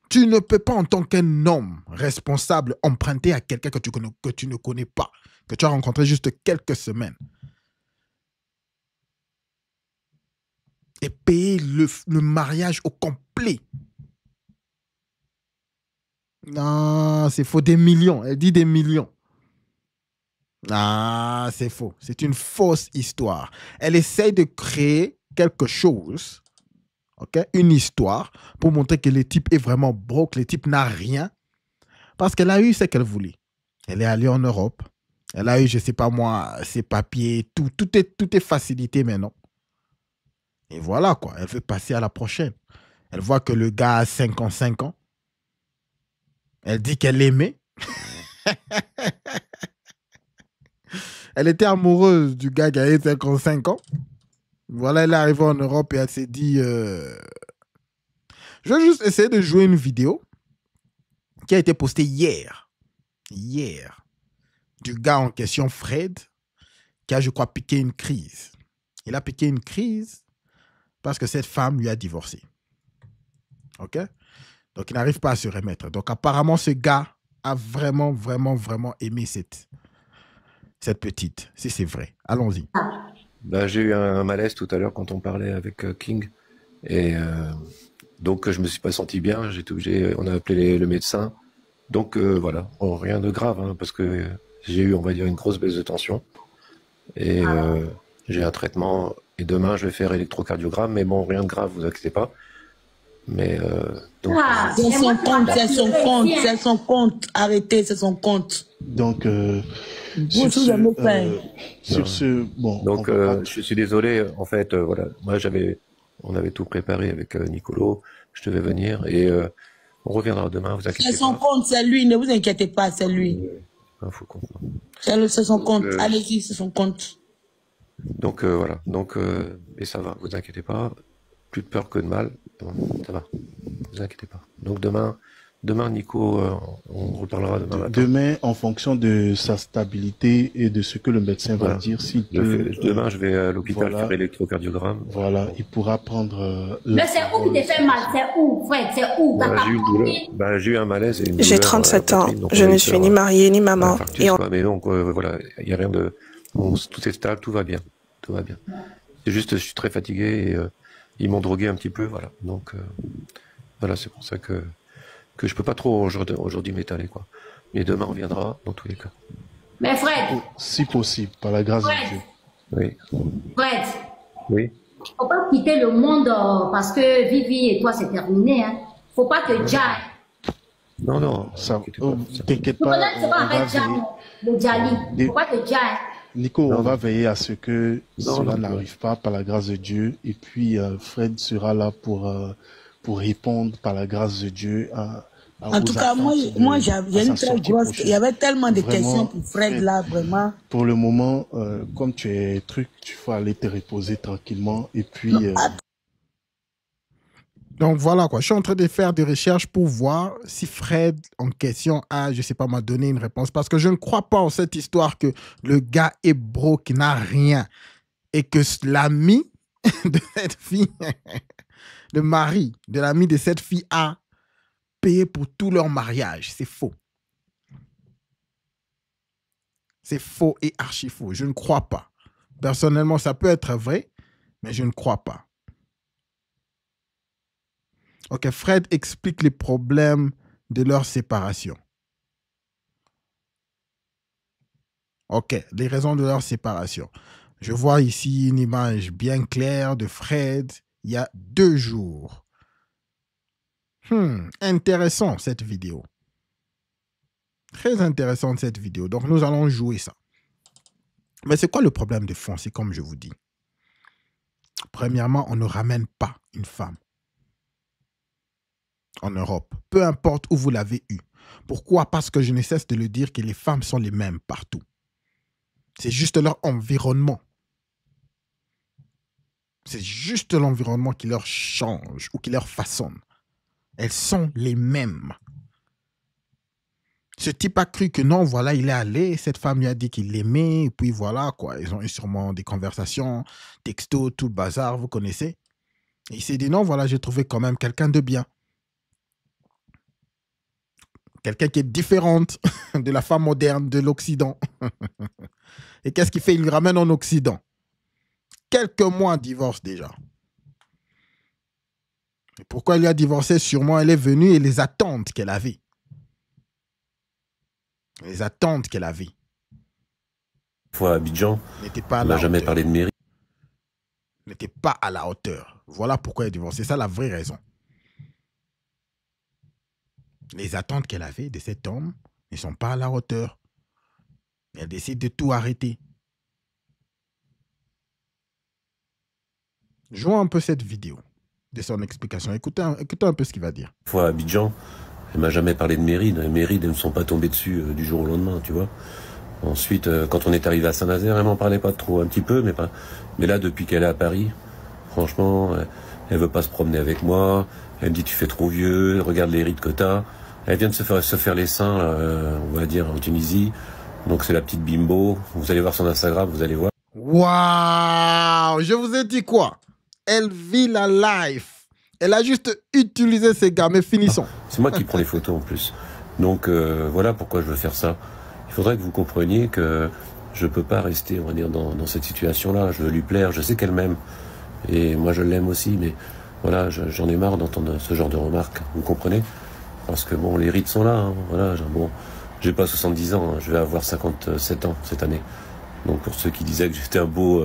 Tu ne peux pas, en tant qu'un homme responsable, emprunter à quelqu'un que tu ne connais pas, que tu as rencontré juste quelques semaines, et payer le mariage au complet. Non, c'est faux. Des millions. Elle dit des millions. Ah, c'est faux. C'est une fausse histoire. Elle essaye de créer quelque chose, okay? Une histoire, pour montrer que le type est vraiment broke, le type n'a rien, parce qu'elle a eu ce qu'elle voulait. Elle est allée en Europe. Elle a eu, je ne sais pas moi, ses papiers, tout est facilité maintenant. Et voilà quoi, elle veut passer à la prochaine. Elle voit que le gars a 55 ans. Elle dit qu'elle l'aimait. Elle était amoureuse du gars qui avait 55 ans. Voilà, elle est arrivée en Europe et elle s'est dit... Je vais juste essayer de jouer une vidéo qui a été postée hier. Hier. Du gars en question, Fred, qui a, je crois, piqué une crise. Il a piqué une crise parce que cette femme lui a divorcé. OK? Donc, il n'arrive pas à se remettre. Donc, apparemment, ce gars a vraiment, vraiment, vraiment aimé cette petite, si c'est vrai. Allons-y. Ben, j'ai eu un malaise tout à l'heure quand on parlait avec King. Et donc, je me suis pas senti bien. On a appelé le médecin. Donc, voilà. Oh, rien de grave, hein, parce que j'ai eu, on va dire, une grosse baisse de tension. Et j'ai un traitement. Et demain, je vais faire électrocardiogramme. Mais bon, rien de grave, vous inquiétez pas. Mais donc, c'est son compte, c'est son compte, c'est son compte. Arrêtez, c'est son compte. Donc, sur ce, bon. Donc, je suis désolé. En fait, voilà. Moi, on avait tout préparé avec Nicolo. Je devais venir et on reviendra demain. Vous inquiétez pas. C'est son compte, c'est lui. Ne vous inquiétez pas, c'est lui. Faut comprendre. C'est son compte. Allez-y, c'est son compte. Donc voilà. Donc et ça va. Vous inquiétez pas. Plus de peur que de mal. Ça va. Vous inquiétez pas. Donc demain, Nico, on reparlera demain matin. Demain, en fonction de sa stabilité et de ce que le médecin va dire, demain, je vais à l'hôpital faire l'électrocardiogramme. Voilà, il pourra prendre. Mais c'est où qui te fait mal? C'est où, Fred? C'est où? J'ai eu un malaise. J'ai 37 ans. Je ne suis ni mariée ni maman. Mais donc, voilà, il n'y a rien de. Tout est stable, tout va bien. Tout va bien. C'est juste, je suis très fatigué et ils m'ont drogué un petit peu, voilà. Donc, voilà, c'est pour ça que je peux pas trop aujourd'hui m'étaler, quoi. Mais demain, on reviendra, dans tous les cas. Mais Fred! Si possible, par la grâce de Dieu. Oui. Fred! Oui. Faut pas quitter le monde parce que Vivi et toi, c'est terminé, hein. Faut pas que Jai. Non, t'inquiète pas. Le Djali. Faut pas que Jai. Nico, on va veiller à ce que cela n'arrive pas par la grâce de Dieu. Et puis, Fred sera là pour répondre par la grâce de Dieu En tout cas, moi j'ai une très grosse... Il y avait tellement de questions pour Fred là, vraiment. Pour le moment, comme tu es truc, tu faut aller te reposer tranquillement. Et puis... Donc voilà quoi, je suis en train de faire des recherches pour voir si Fred en question a, je sais pas, m'a donné une réponse. Parce que je ne crois pas en cette histoire que le gars est broke, n'a rien. Et que l'ami de cette fille, le mari de l'ami de cette fille a payé pour tout leur mariage. C'est faux. C'est faux et archi faux. Je ne crois pas. Personnellement, ça peut être vrai, mais je ne crois pas. Ok, Fred explique les problèmes de leur séparation. Ok, les raisons de leur séparation. Je vois ici une image bien claire de Fred il y a 2 jours. Intéressant cette vidéo. Très intéressante cette vidéo. Donc nous allons jouer ça. Mais c'est quoi le problème de fond? C'est comme je vous dis. Premièrement, on ne ramène pas une femme en Europe. Peu importe où vous l'avez eu. Pourquoi? Parce que je ne cesse de le dire que les femmes sont les mêmes partout. C'est juste leur environnement. C'est juste l'environnement qui leur change ou qui leur façonne. Elles sont les mêmes. Ce type a cru que non, voilà, il est allé, cette femme lui a dit qu'il l'aimait, et puis voilà, quoi. Ils ont eu sûrement des conversations, textos, tout le bazar, vous connaissez. Et il s'est dit non, voilà, j'ai trouvé quand même quelqu'un de bien. Quelqu'un qui est différente de la femme moderne de l'Occident. Et qu'est-ce qu'il fait? Il lui ramène en Occident. Quelques mois de divorce déjà. Et pourquoi il a divorcé? Sûrement, elle est venue et les attentes qu'elle avait. Les attentes qu'elle avait. Fois à Abidjan, on n'a jamais parlé de mairie. N'était pas à la hauteur. Voilà pourquoi elle est divorcée. C'est ça la vraie raison. Les attentes qu'elle avait de cet homme ne sont pas à la hauteur. Elle décide de tout arrêter. Jouons un peu cette vidéo de son explication. Écoutez un peu ce qu'il va dire. Fois à Abidjan, elle m'a jamais parlé de Méride. Les Mérides, elles ne sont pas tombées dessus du jour au lendemain, tu vois. Ensuite, quand on est arrivé à Saint-Nazaire, elle m'en parlait pas trop, un petit peu, mais pas. Mais là, depuis qu'elle est à Paris, franchement, elle veut pas se promener avec moi. Elle me dit, tu fais trop vieux, regarde les rides que t'as. Elle vient de se faire les seins, on va dire, en Tunisie. Donc c'est la petite bimbo. Vous allez voir son Instagram, vous allez voir. Waouh! Je vous ai dit quoi? Elle vit la life. Elle a juste utilisé ces gars, mais finissons. C'est moi qui prends les photos en plus. Donc voilà pourquoi je veux faire ça. Il faudrait que vous compreniez que je peux pas rester, on va dire, dans cette situation-là. Je veux lui plaire, je sais qu'elle m'aime. Et moi je l'aime aussi, mais voilà, j'en ai marre d'entendre ce genre de remarques. Vous comprenez? Parce que bon, les rides sont là, hein, voilà, bon, j'ai pas 70 ans, hein, je vais avoir 57 ans cette année. Donc pour ceux qui disaient que j'étais un beau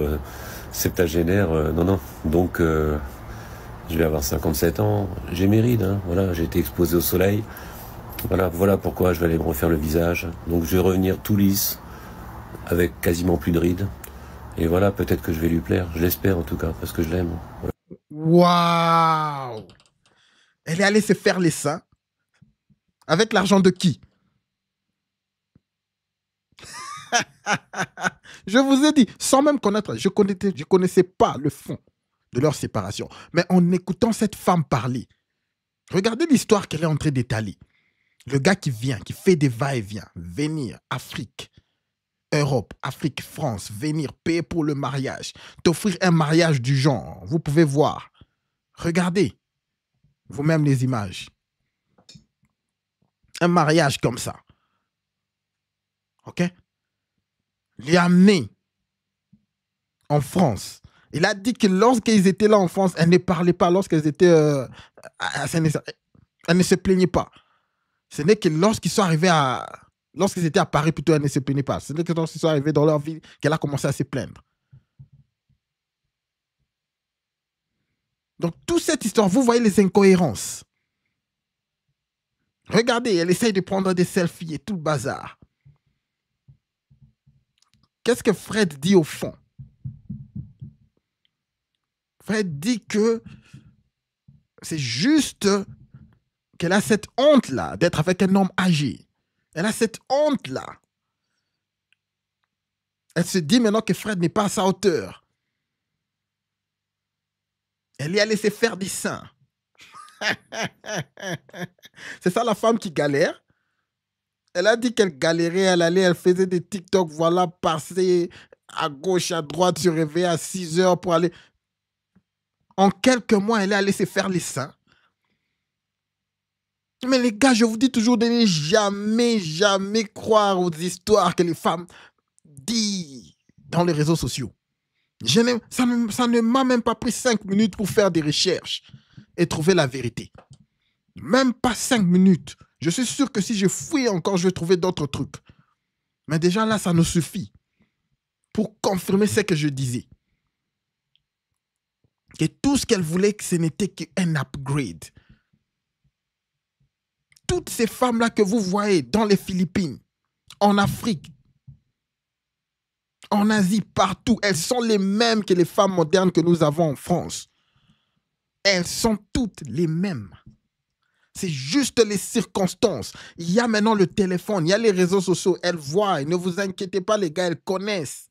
septagénaire, non. Donc je vais avoir 57 ans, j'ai mes rides, hein, voilà, j'ai été exposé au soleil. Voilà pourquoi je vais aller me refaire le visage. Donc je vais revenir tout lisse, avec quasiment plus de rides. Et voilà, peut-être que je vais lui plaire, je l'espère en tout cas, parce que je l'aime. Waouh! Elle est allée se faire les seins. Avec l'argent de qui? Je vous ai dit, sans même connaître, je connaissais pas le fond de leur séparation. Mais en écoutant cette femme parler, regardez l'histoire qu'elle est en train d'étaler. Le gars qui vient, qui fait des va-et-vient, venir, Afrique, Europe, Afrique, France, venir, payer pour le mariage, t'offrir un mariage du genre. Vous pouvez voir. Regardez vous-même les images. Un mariage comme ça. OK? Lui a amené en France. Il a dit que lorsqu'ils étaient là en France, elle ne parlait pas. Lorsqu'elles étaient elle ne se plaignait pas. Ce n'est que lorsqu'ils sont arrivés lorsqu'ils étaient à Paris, plutôt, elle ne se plaignait pas. Ce n'est que lorsqu'ils sont arrivés dans leur ville qu'elle a commencé à se plaindre. Donc, toute cette histoire, vous voyez les incohérences. Regardez, elle essaye de prendre des selfies et tout le bazar. Qu'est-ce que Fred dit au fond? Fred dit que c'est juste qu'elle a cette honte-là d'être avec un homme âgé. Elle a cette honte-là. Elle se dit maintenant que Fred n'est pas à sa hauteur. Elle y a laissé faire des seins. C'est ça la femme qui galère. Elle a dit qu'elle galérait, elle faisait des TikTok, voilà, passer à gauche, à droite, se réveiller à 6 heures pour aller... En quelques mois, elle a laissé faire les seins. Mais les gars, je vous dis toujours de ne jamais, jamais croire aux histoires que les femmes disent dans les réseaux sociaux. Ça ne m'a même pas pris 5 minutes pour faire des recherches et trouver la vérité. Même pas 5 minutes. Je suis sûr que si je fouille encore, je vais trouver d'autres trucs. Mais déjà là, ça nous suffit pour confirmer ce que je disais. Que tout ce qu'elle voulait, ce n'était qu'un upgrade. Toutes ces femmes-là que vous voyez dans les Philippines, en Afrique, en Asie, partout, elles sont les mêmes que les femmes modernes que nous avons en France. Elles sont toutes les mêmes. C'est juste les circonstances. Il y a maintenant le téléphone, il y a les réseaux sociaux. Elles voient, ne vous inquiétez pas les gars, elles connaissent.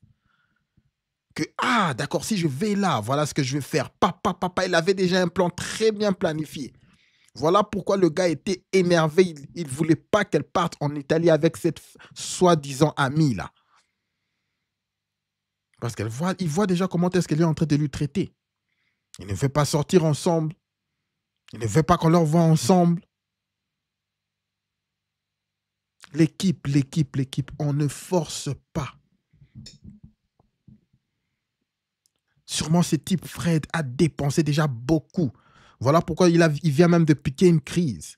Que, ah, d'accord, si je vais là, voilà ce que je vais faire. Papa, il avait déjà un plan très bien planifié. Voilà pourquoi le gars était énervé. Il ne voulait pas qu'elle parte en Italie avec cette soi-disant amie-là. Parce qu'il voit déjà comment est-ce qu'elle est en train de lui traiter. Il ne veut pas sortir ensemble. Il ne veut pas qu'on leur voit ensemble. L'équipe, on ne force pas. Sûrement, ce type Fred a dépensé déjà beaucoup. Voilà pourquoi il vient même de piquer une crise.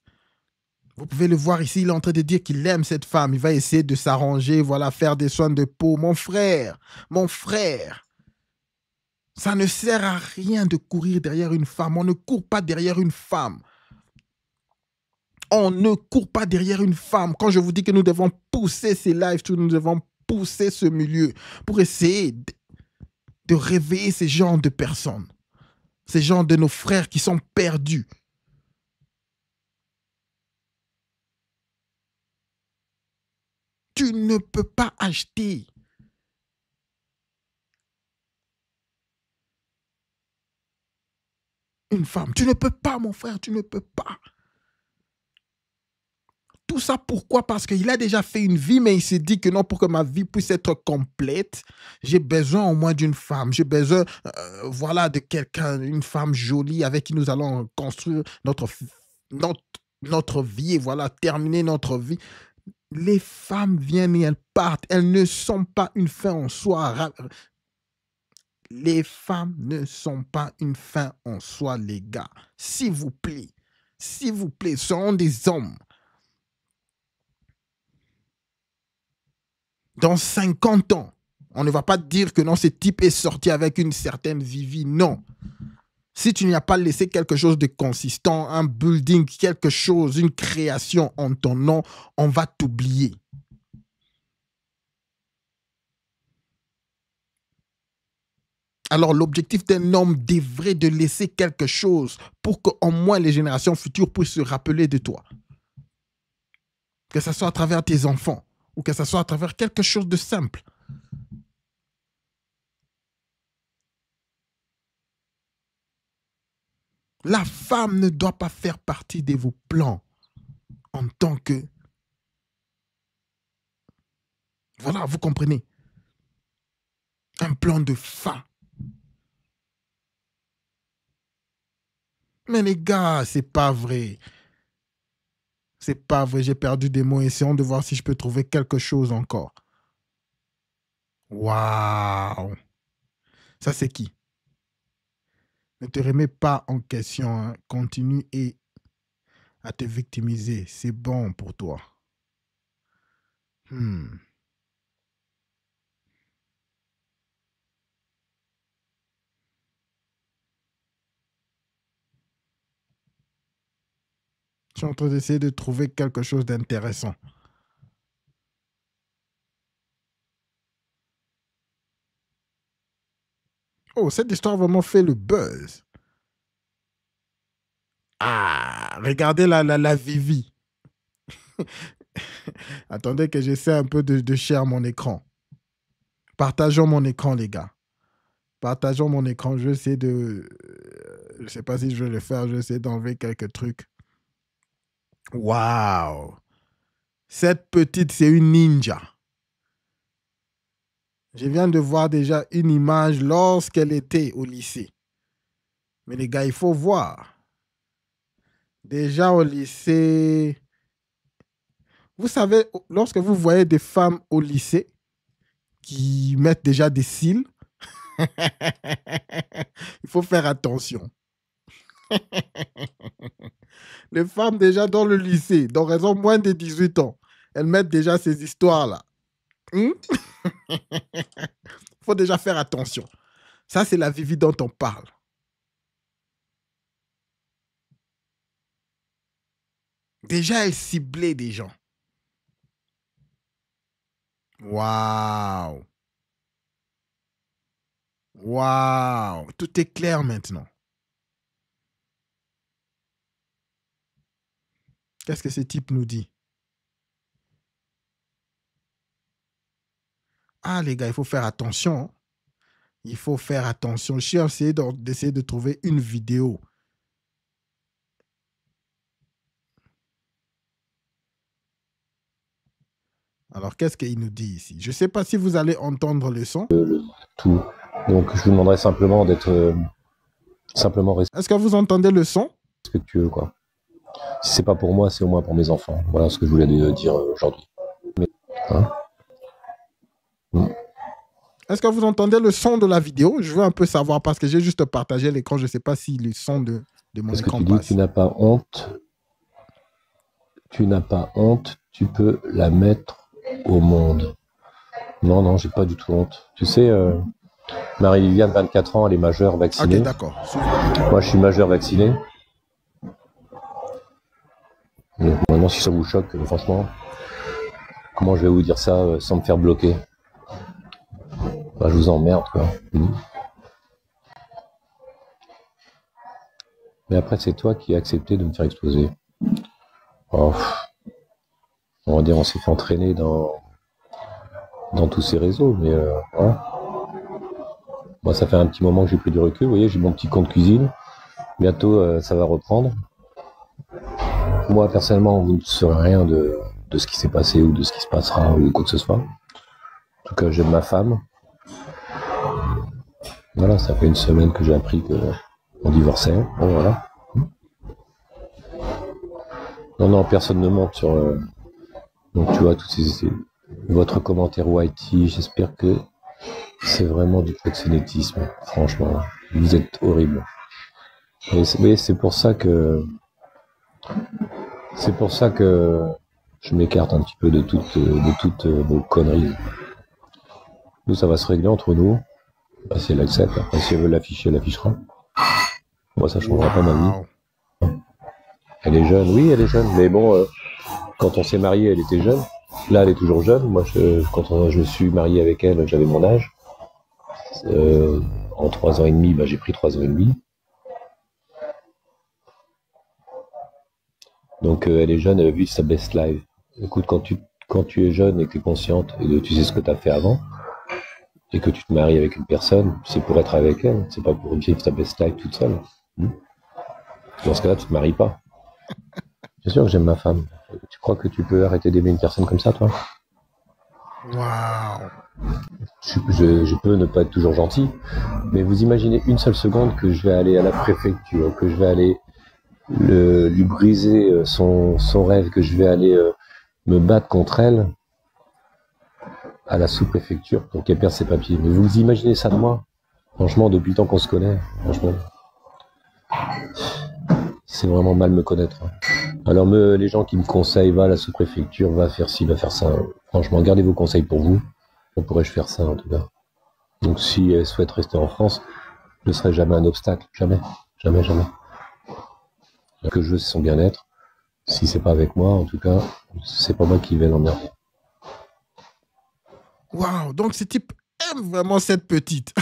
Vous pouvez le voir ici, il est en train de dire qu'il aime cette femme. Il va essayer de s'arranger, voilà, faire des soins de peau. Mon frère, ça ne sert à rien de courir derrière une femme. On ne court pas derrière une femme. On ne court pas derrière une femme. Quand je vous dis que nous devons pousser ces lives, nous devons pousser ce milieu pour essayer de réveiller ces genres de personnes. Ces gens de nos frères qui sont perdus. Tu ne peux pas acheter une femme. Tu ne peux pas, mon frère, tu ne peux pas. Tout ça, pourquoi? Parce qu'il a déjà fait une vie, mais il s'est dit que non, pour que ma vie puisse être complète, j'ai besoin au moins d'une femme. J'ai besoin, voilà, de quelqu'un, une femme jolie avec qui nous allons construire notre vie et voilà, terminer notre vie. Les femmes viennent et elles partent. Elles ne sont pas une fin en soi. Les femmes ne sont pas une fin en soi, les gars. S'il vous plaît, ce sont des hommes. Dans 50 ans, on ne va pas dire que non, ce type est sorti avec une certaine Vivi. Non. Si tu n'y as pas laissé quelque chose de consistant, un building, quelque chose, une création en ton nom, on va t'oublier. Alors, l'objectif d'un homme devrait de laisser quelque chose pour qu'au moins les générations futures puissent se rappeler de toi. Que ce soit à travers tes enfants ou que ce soit à travers quelque chose de simple. La femme ne doit pas faire partie de vos plans en tant que... Voilà, vous comprenez. Un plan de fin. Mais les gars, c'est pas vrai. C'est pas vrai, j'ai perdu des mots. Essayons de voir si je peux trouver quelque chose encore. Waouh. Ça, c'est qui? Ne te remets pas en question. Hein. Continue et à te victimiser. C'est bon pour toi. Je suis en train d'essayer de trouver quelque chose d'intéressant. Oh, cette histoire a vraiment fait le buzz. Ah, regardez la Vivi. Attendez que j'essaie un peu de share mon écran. Partageons mon écran, les gars. Partageons mon écran. Je vais essayer de... Je ne sais pas si je vais le faire. Je vais essayer d'enlever quelques trucs. Waouh! Cette petite, c'est une ninja. Je viens de voir déjà une image lorsqu'elle était au lycée. Mais les gars, il faut voir. Déjà au lycée... Vous savez, lorsque vous voyez des femmes au lycée qui mettent déjà des cils, il faut faire attention. Les femmes déjà dans le lycée, dont elles ont moins de 18 ans, elles mettent déjà ces histoires-là. Il faut déjà faire attention. Ça, c'est la Vivi dont on parle. Déjà, elle ciblait des gens. Waouh! Waouh! Tout est clair maintenant. Qu'est-ce que ce type nous dit? Ah, les gars, il faut faire attention. Il faut faire attention. Je suis essayé d'essayer de trouver une vidéo. Alors, qu'est-ce qu'il nous dit ici? Je ne sais pas si vous allez entendre le son. Tout. Donc, je vous demanderais simplement d'être simplement Est-ce que vous entendez le son? respectueux, quoi. Si c'est pas pour moi, c'est au moins pour mes enfants. Voilà ce que je voulais dire aujourd'hui. Mais, hein? Est-ce que vous entendez le son de la vidéo? Je veux un peu savoir parce que j'ai juste partagé l'écran. Je ne sais pas si le son de mon Parce écran que tu dis passe. tu n'as pas honte. Tu n'as pas honte. Tu peux la mettre au monde. Non, non, j'ai pas du tout honte. Tu sais, Marie-Viviane, 24 ans, elle est majeure, vaccinée. Ok, d'accord. Moi, je suis majeur, vacciné. Donc, maintenant, si ça vous choque, franchement, comment je vais vous dire ça sans me faire bloquer? Bah, je vous emmerde, quoi. Mais après, c'est toi qui as accepté de me faire exploser. Oh, on va dire, on s'est fait entraîner dans tous ces réseaux, mais voilà. Moi, ça fait un petit moment que j'ai pris du recul. Vous voyez, j'ai mon petit compte cuisine. Bientôt, ça va reprendre. Moi, personnellement, vous ne saurez rien de ce qui s'est passé ou de ce qui se passera ou quoi que ce soit. En tout cas, j'aime ma femme. Voilà, ça fait une semaine que j'ai appris qu'on divorçait. Bon, voilà. Non, non, personne ne monte sur... Donc, tu vois, votre commentaire YT, j'espère que c'est vraiment du proxénétisme. Franchement, vous êtes horrible. Et c'est pour ça que... C'est pour ça que je m'écarte un petit peu de toutes vos conneries. Nous, ça va se régler entre nous. Bah, si elle accepte. Après, si elle veut l'afficher, elle l'affichera. Moi, ça ne changera pas ma vie. Elle est jeune, oui, elle est jeune. Mais bon, quand on s'est marié, elle était jeune. Là, elle est toujours jeune. Moi, quand je me suis marié avec elle, j'avais mon âge. En 3 ans et demi, bah, j'ai pris 3 ans et demi. Donc elle est jeune, elle a vu sa best life. Écoute, quand tu es jeune et que tu es consciente et que tu sais ce que tu as fait avant, et que tu te maries avec une personne, c'est pour être avec elle, c'est pas pour vivre ta best life toute seule. Dans ce cas-là, tu te maries pas. Bien sûr que j'aime ma femme. Tu crois que tu peux arrêter d'aimer une personne comme ça, toi? Waouh! Je peux ne pas être toujours gentil, mais vous imaginez une seule seconde que je vais aller à la préfecture, que je vais aller lui briser son rêve, que je vais aller me battre contre elle à la sous-préfecture pour qu'elle perde ses papiers. Mais vous imaginez ça de moi? Franchement, depuis le temps qu'on se connaît, franchement, c'est vraiment mal me connaître. Alors les gens qui me conseillent, va à la sous-préfecture, va faire ci, va faire ça. Franchement, gardez vos conseils pour vous. Comment pourrais-je faire ça en tout cas? Donc si elle souhaite rester en France, je ne serai jamais un obstacle. Jamais. Jamais, jamais. Ce que je veux, c'est son bien-être. Si c'est pas avec moi, en tout cas, c'est pas moi qui vais l'emmerder. Waouh, donc ce type aime vraiment cette petite.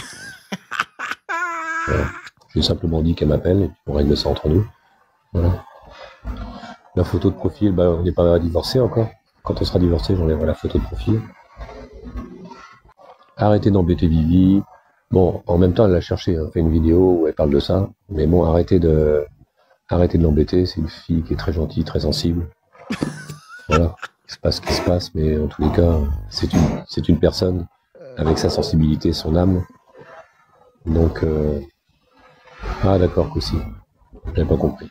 Ouais. Je lui ai simplement dit qu'elle m'appelle et on règle ça entre nous. Voilà. La photo de profil, bah, on n'est pas divorcé encore. Quand on sera divorcé, j'enlèverai la photo de profil. Arrêtez d'embêter Vivi. Bon, en même temps, elle l'a cherché, hein, fait une vidéo où elle parle de ça. Mais bon, arrêtez de l'embêter. C'est une fille qui est très gentille, très sensible. Voilà. Il se passe ce qui se passe, mais en tous les cas, c'est une personne avec sa sensibilité, son âme. Donc, ah d'accord, aussi. J'avais pas compris.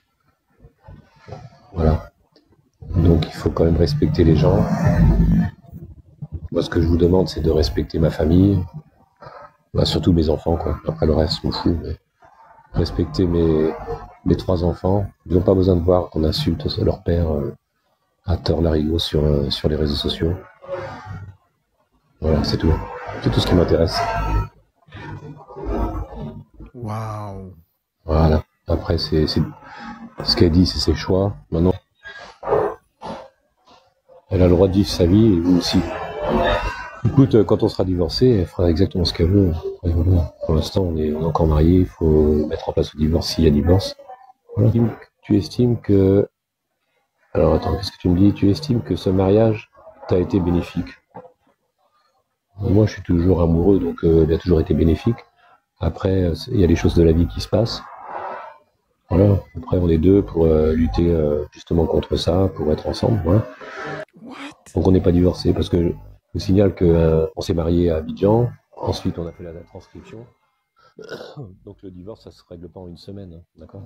Voilà. Donc, il faut quand même respecter les gens. Moi, ce que je vous demande, c'est de respecter ma famille. Bah, surtout mes enfants, quoi. Après, le reste, je m'en fous. Mais respecter mes 3 enfants. Ils n'ont pas besoin de voir qu'on insulte leur père à tort larigot sur les réseaux sociaux. Voilà, c'est tout. C'est tout ce qui m'intéresse. Waouh. Voilà. Après, c'est ce qu'elle dit, c'est ses choix. Maintenant, elle a le droit de vivre sa vie, et vous aussi. Écoute, quand on sera divorcé, elle fera exactement ce qu'elle veut. Et voilà. Pour l'instant, on est encore mariés, il faut mettre en place le divorce s'il y a divorce. Voilà. Tu estimes que... Alors attends, qu'est-ce que tu me dis? Tu estimes que ce mariage t'a été bénéfique? Moi, je suis toujours amoureux, donc il a toujours été bénéfique. Après, il y a les choses de la vie qui se passent. Voilà. Après, on est 2 pour lutter justement contre ça, pour être ensemble. Voilà. Donc on n'est pas divorcé, parce que je vous signale qu'on s'est marié à Abidjan. Ensuite, on a fait la transcription. Donc le divorce, ça se règle pas en une semaine, hein, d'accord?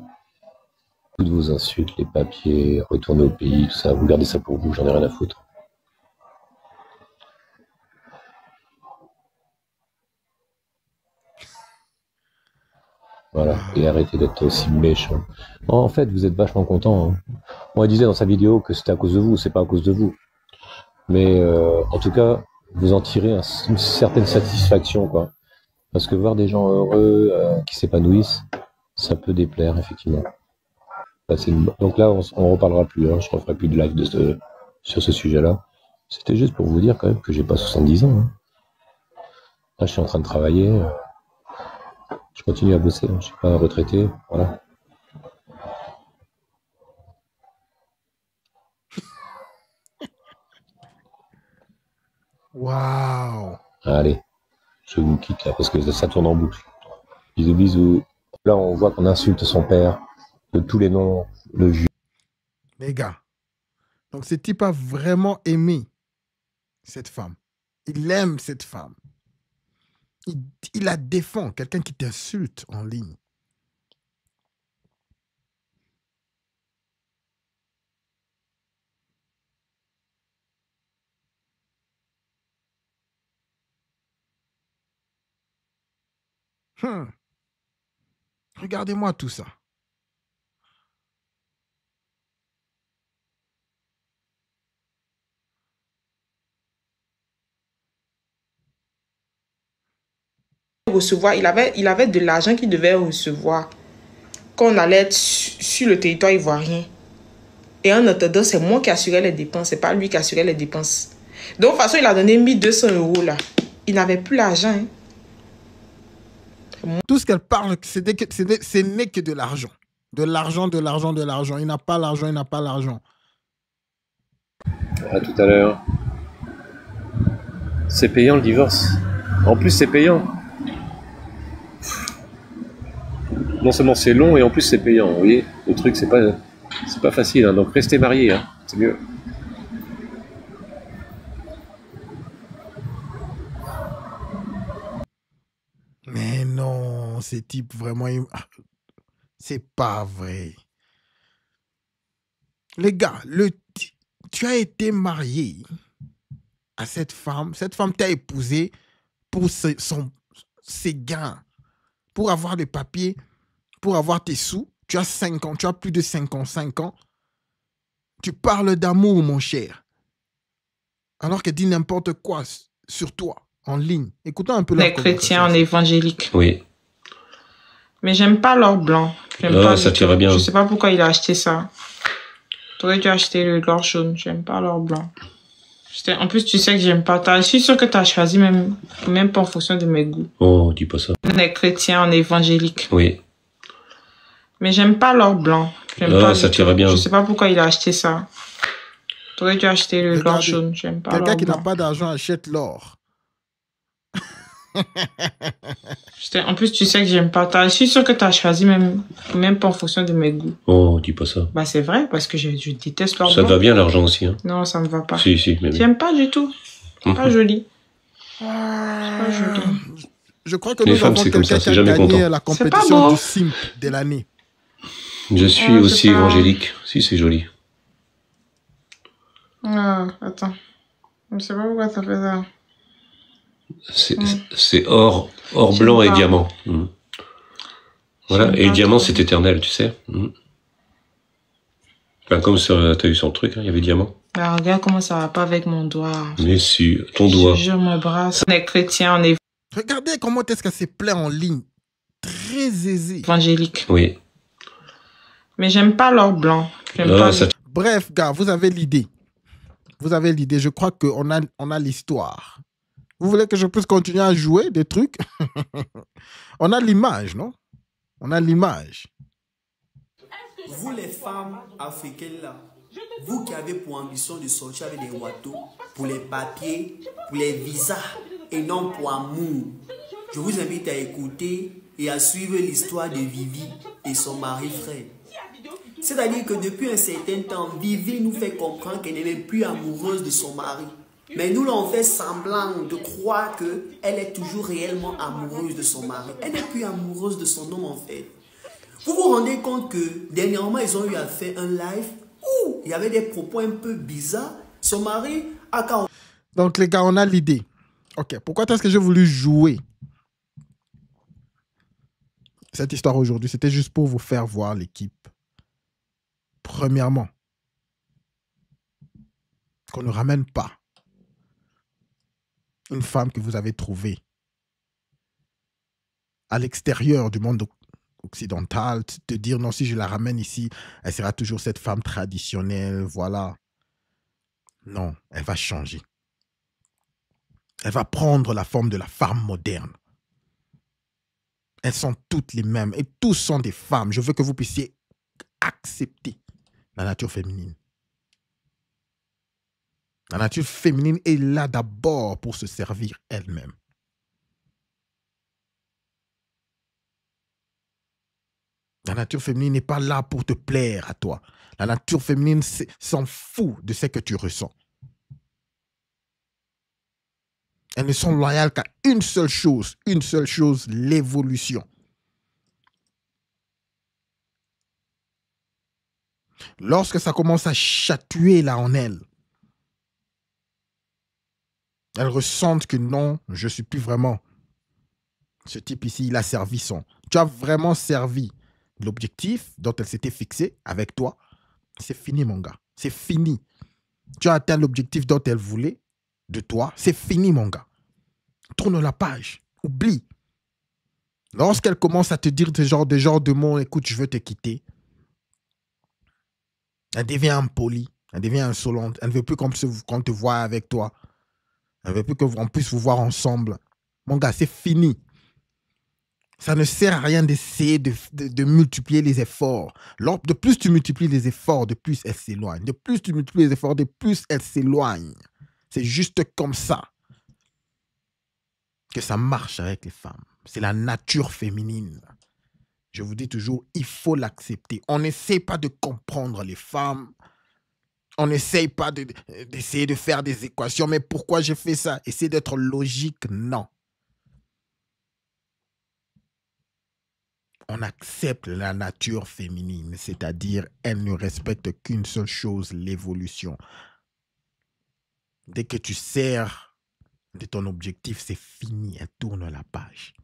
Toutes vos insultes, les papiers, retourner au pays, tout ça, vous gardez ça pour vous, j'en ai rien à foutre. Voilà, et arrêtez d'être aussi méchant. En fait, vous êtes vachement content. Hein. Bon, elle disait dans sa vidéo que c'était à cause de vous, c'est pas à cause de vous. Mais en tout cas, vous en tirez une certaine satisfaction, quoi. Parce que voir des gens heureux, qui s'épanouissent, ça peut déplaire, effectivement. Là, donc là, on reparlera plus, hein. Je referai plus de live sur ce sujet-là. C'était juste pour vous dire quand même que j'ai pas 70 ans. Hein. Là, je suis en train de travailler. Je continue à bosser, hein. Je suis pas retraité, voilà. Waouh. Allez, je vous quitte là parce que ça tourne en boucle. Bisous, bisous. Là, on voit qu'on insulte son père de tous les noms, le vieux. Les gars, donc ce type a vraiment aimé cette femme. Il aime cette femme. Il la défend, quelqu'un qui t'insulte en ligne. Regardez-moi tout ça. Recevoir, il avait de l'argent qu'il devait recevoir quand on allait être sur le territoire ivoirien. Et en attendant, c'est moi qui assurais les dépenses, c'est pas lui qui assurait les dépenses. Donc, de toute façon, il a donné 1200 € là. Il n'avait plus l'argent. Hein. Tout ce qu'elle parle, ce n'est que de l'argent. De l'argent, de l'argent, de l'argent. Il n'a pas l'argent, il n'a pas l'argent. À tout à l'heure. C'est payant le divorce. En plus, c'est payant. Non seulement c'est long et en plus c'est payant. Vous voyez, le truc c'est pas facile. Hein. Donc restez mariés, hein. C'est mieux. Mais non, ces types vraiment, c'est pas vrai. Les gars, tu as été marié à cette femme t'a épousé pour ses gains, pour avoir les papiers, pour avoir tes sous. Tu as 5 ans, tu as plus de 5 ans. Tu parles d'amour, mon cher. Alors qu'elle dit n'importe quoi sur toi, en ligne. Écoutons un peu les chrétiens en évangélique. Oui. Mais j'aime pas l'or blanc. Non, ça tirait bien. Je sais pas pourquoi il a acheté ça. T'aurais dû acheter l'or jaune. J'aime pas l'or blanc. En plus, tu sais que j'aime pas. Je suis sûre que tu as choisi même pas en fonction de mes goûts. Oh, dis pas ça. Les chrétiens en évangélique. Oui. Mais j'aime pas l'or blanc. J'aime pas ça du t'irait tout. bien. Je sais pas pourquoi il a acheté ça. T'aurais dû acheter le l'or Regardez, jaune. J'aime pas quelqu'un l'or qui n'a blanc. pas d'argent achète l'or. En plus, tu sais que j'aime pas. Je suis sûre que tu as choisi même pas en fonction de mes goûts. Oh, dis pas ça. Bah, c'est vrai, parce que je déteste l'or Ça te blanc. va bien l'argent aussi, hein? Non, ça me va pas. Si, si, mais... J'aime pas du tout. C'est pas joli. C'est pas joli. Je crois que Les nous femmes, avons c'est comme quelqu'un ça, qui c'est a jamais gagné content. la C'est pas compétition beau. du simp de l'année. Je suis c'est aussi pas- évangélique. Si, c'est joli. Ah, attends. Je sais pas pourquoi t'as fait ça. C'est or J'aime blanc et pas. diamant. Voilà, J'aime et pas diamant, trop. c'est éternel, tu sais. Enfin, comme t'as eu sur le truc, hein, il y avait diamant. Bah, regarde comment ça va pas avec mon doigt. Mais si, ton Je doigt. te jure, mon bras. On est chrétien, on est Regardez comment est-ce qu'elle s'est plaint en ligne. Très aisé. évangélique. Oui. Mais j'aime pas l'or blanc. J'aime Ah, pas ça- Bref, gars, vous avez l'idée. Vous avez l'idée. Je crois qu'on a l'histoire. Vous voulez que je puisse continuer à jouer des trucs? On a l'image, non? On a l'image. Vous les femmes africaines là, vous qui avez pour ambition de sortir avec des wattos, pour les papiers, pour les visas et non pour amour, je vous invite à écouter et à suivre l'histoire de Vivi et son mari Fred. C'est-à-dire que depuis un certain temps, Vivi nous fait comprendre qu'elle n'est même plus amoureuse de son mari. Mais nous, là, on fait semblant de croire qu'elle est toujours réellement amoureuse de son mari. Elle n'est plus amoureuse de son homme, en fait. Vous vous rendez compte que dernièrement, ils ont eu à faire un live où il y avait des propos un peu bizarres. Son mari a... Donc, les gars, on a l'idée. OK, pourquoi est-ce que j'ai voulu jouer cette histoire aujourd'hui? C'était juste pour vous faire voir l'équipe. Premièrement, qu'on ne ramène pas une femme que vous avez trouvée à l'extérieur du monde occidental, te dire non, si je la ramène ici, elle sera toujours cette femme traditionnelle, voilà. Non, elle va changer. Elle va prendre la forme de la femme moderne. Elles sont toutes les mêmes et tous sont des femmes. Je veux que vous puissiez accepter la nature féminine. La nature féminine est là d'abord pour se servir elle-même. La nature féminine n'est pas là pour te plaire à toi. La nature féminine s'en fout de ce que tu ressens. Elles ne sont loyales qu'à une seule chose, l'évolution. Lorsque ça commence à chatouiller là en elles ressentent que non, je ne suis plus vraiment. Ce type ici, il a servi son. Tu as vraiment servi l'objectif dont elle s'était fixée avec toi. C'est fini, mon gars. C'est fini. Tu as atteint l'objectif dont elle voulait de toi. C'est fini, mon gars. Tourne la page. Oublie. Lorsqu'elle commence à te dire des genres de mots, écoute, je veux te quitter, elle devient impolie. Elle devient insolente. Elle ne veut plus qu'on te voie avec toi. Elle ne veut plus qu'on puisse vous voir ensemble. Mon gars, c'est fini. Ça ne sert à rien d'essayer de multiplier les efforts. De plus tu multiplies les efforts, de plus elle s'éloigne. De plus tu multiplies les efforts, de plus elle s'éloigne. C'est juste comme ça que ça marche avec les femmes. C'est la nature féminine. Je vous dis toujours, il faut l'accepter. On n'essaie pas de comprendre les femmes. On n'essaye pas d'essayer de faire des équations. Mais pourquoi je fais ça? Essayer d'être logique, non. On accepte la nature féminine, c'est-à-dire elle ne respecte qu'une seule chose, l'évolution. Dès que tu sers de ton objectif, c'est fini, elle tourne la page.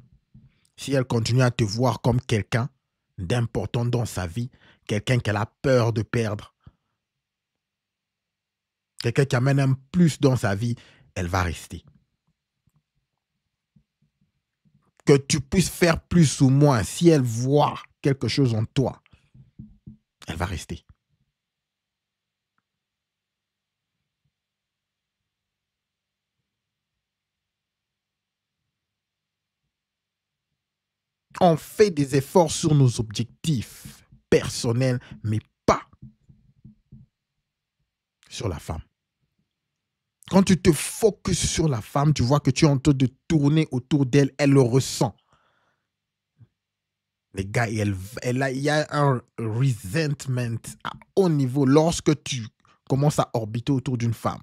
Si elle continue à te voir comme quelqu'un d'important dans sa vie, quelqu'un qu'elle a peur de perdre, quelqu'un qui amène un plus dans sa vie, elle va rester. Que tu puisses faire plus ou moins, si elle voit quelque chose en toi, elle va rester. On fait des efforts sur nos objectifs. personnel, mais pas sur la femme. Quand tu te focuses sur la femme, tu vois que tu es en train de tourner autour d'elle, elle le ressent. Les gars, il y a un resentment à haut niveau lorsque tu commences à orbiter autour d'une femme.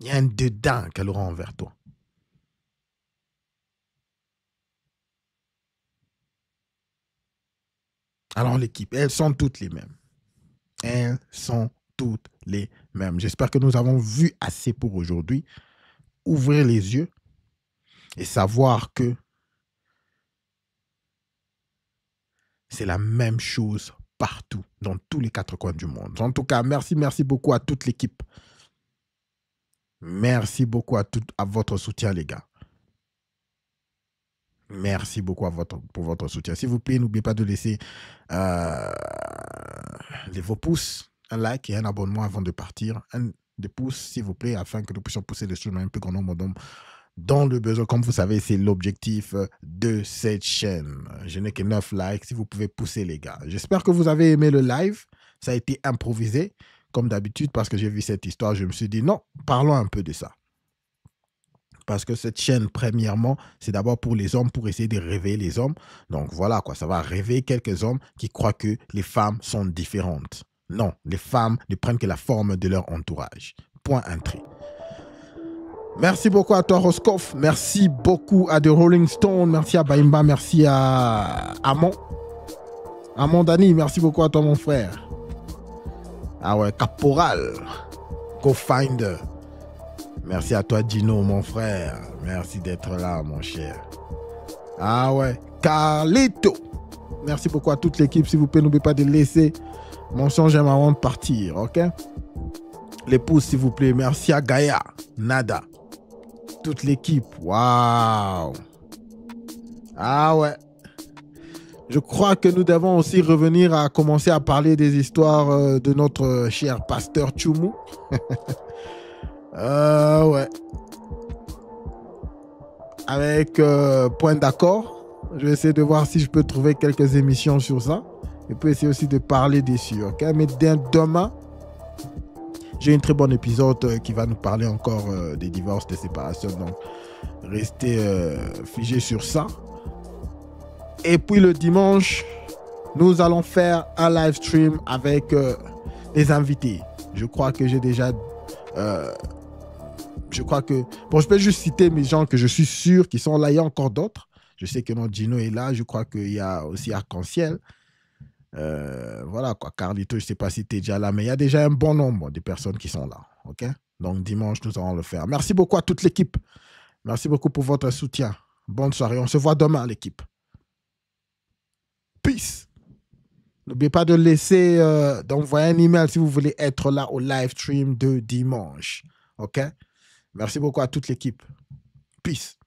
Il y a un dédain qu'elle aura envers toi. Alors l'équipe, elles sont toutes les mêmes. Elles sont toutes les mêmes. J'espère que nous avons vu assez pour aujourd'hui. Ouvrir les yeux et savoir que c'est la même chose partout, dans tous les 4 coins du monde. En tout cas, merci beaucoup à toute l'équipe. Merci beaucoup à votre soutien, les gars. Merci beaucoup pour votre soutien. S'il vous plaît, n'oubliez pas de laisser vos pouces, un like et un abonnement avant de partir. Des pouces, s'il vous plaît, afin que nous puissions pousser le stream un peu grand nombre d'hommes dans le besoin. Comme vous savez, c'est l'objectif de cette chaîne. Je n'ai que 9 likes. Si vous pouvez pousser, les gars. J'espère que vous avez aimé le live. Ça a été improvisé, comme d'habitude, parce que j'ai vu cette histoire. Je me suis dit, non, parlons un peu de ça. Parce que cette chaîne, premièrement, c'est d'abord pour les hommes, pour essayer de réveiller les hommes. Donc voilà, quoi, ça va réveiller quelques hommes qui croient que les femmes sont différentes. Non, les femmes ne prennent que la forme de leur entourage. Point entrée. Merci beaucoup à toi, Roscoff. Merci beaucoup à The Rolling Stone. Merci à Baimba. Merci à Amon Dani. Merci beaucoup à toi, mon frère. Ah ouais, Caporal. Go Finder. Merci à toi, Dino, mon frère. Merci d'être là, mon cher. Ah ouais, Carlito. Merci beaucoup à toute l'équipe. S'il vous plaît, n'oubliez pas de laisser mention j'aime avant de partir, ok? Les pouces, s'il vous plaît. Merci à Gaïa, Nada. Toute l'équipe. Waouh. Ah ouais. Je crois que nous devons aussi revenir à commencer à parler des histoires de notre cher pasteur Tchoumou. Ouais. Avec Point d'accord. Je vais essayer de voir si je peux trouver quelques émissions sur ça. Je peux essayer aussi de parler dessus, ok? Mais demain, j'ai un très bon épisode qui va nous parler encore des divorces, des séparations. Donc, restez figés sur ça. Et puis le dimanche, nous allons faire un live stream avec les invités. Je crois que j'ai déjà... je crois que... Bon, je peux juste citer mes gens que je suis sûr qui sont là. Il y a encore d'autres. Je sais que notre Gino est là. Je crois qu'il y a aussi Arc-en-Ciel. Voilà quoi. Carlito, je ne sais pas si tu es déjà là, mais il y a déjà un bon nombre de personnes qui sont là. Ok? Donc dimanche, nous allons le faire. Merci beaucoup à toute l'équipe. Merci beaucoup pour votre soutien. Bonne soirée. On se voit demain, l'équipe. Peace. N'oubliez pas de laisser, d'envoyer un email si vous voulez être là au live stream de dimanche. OK? Merci beaucoup à toute l'équipe. Peace.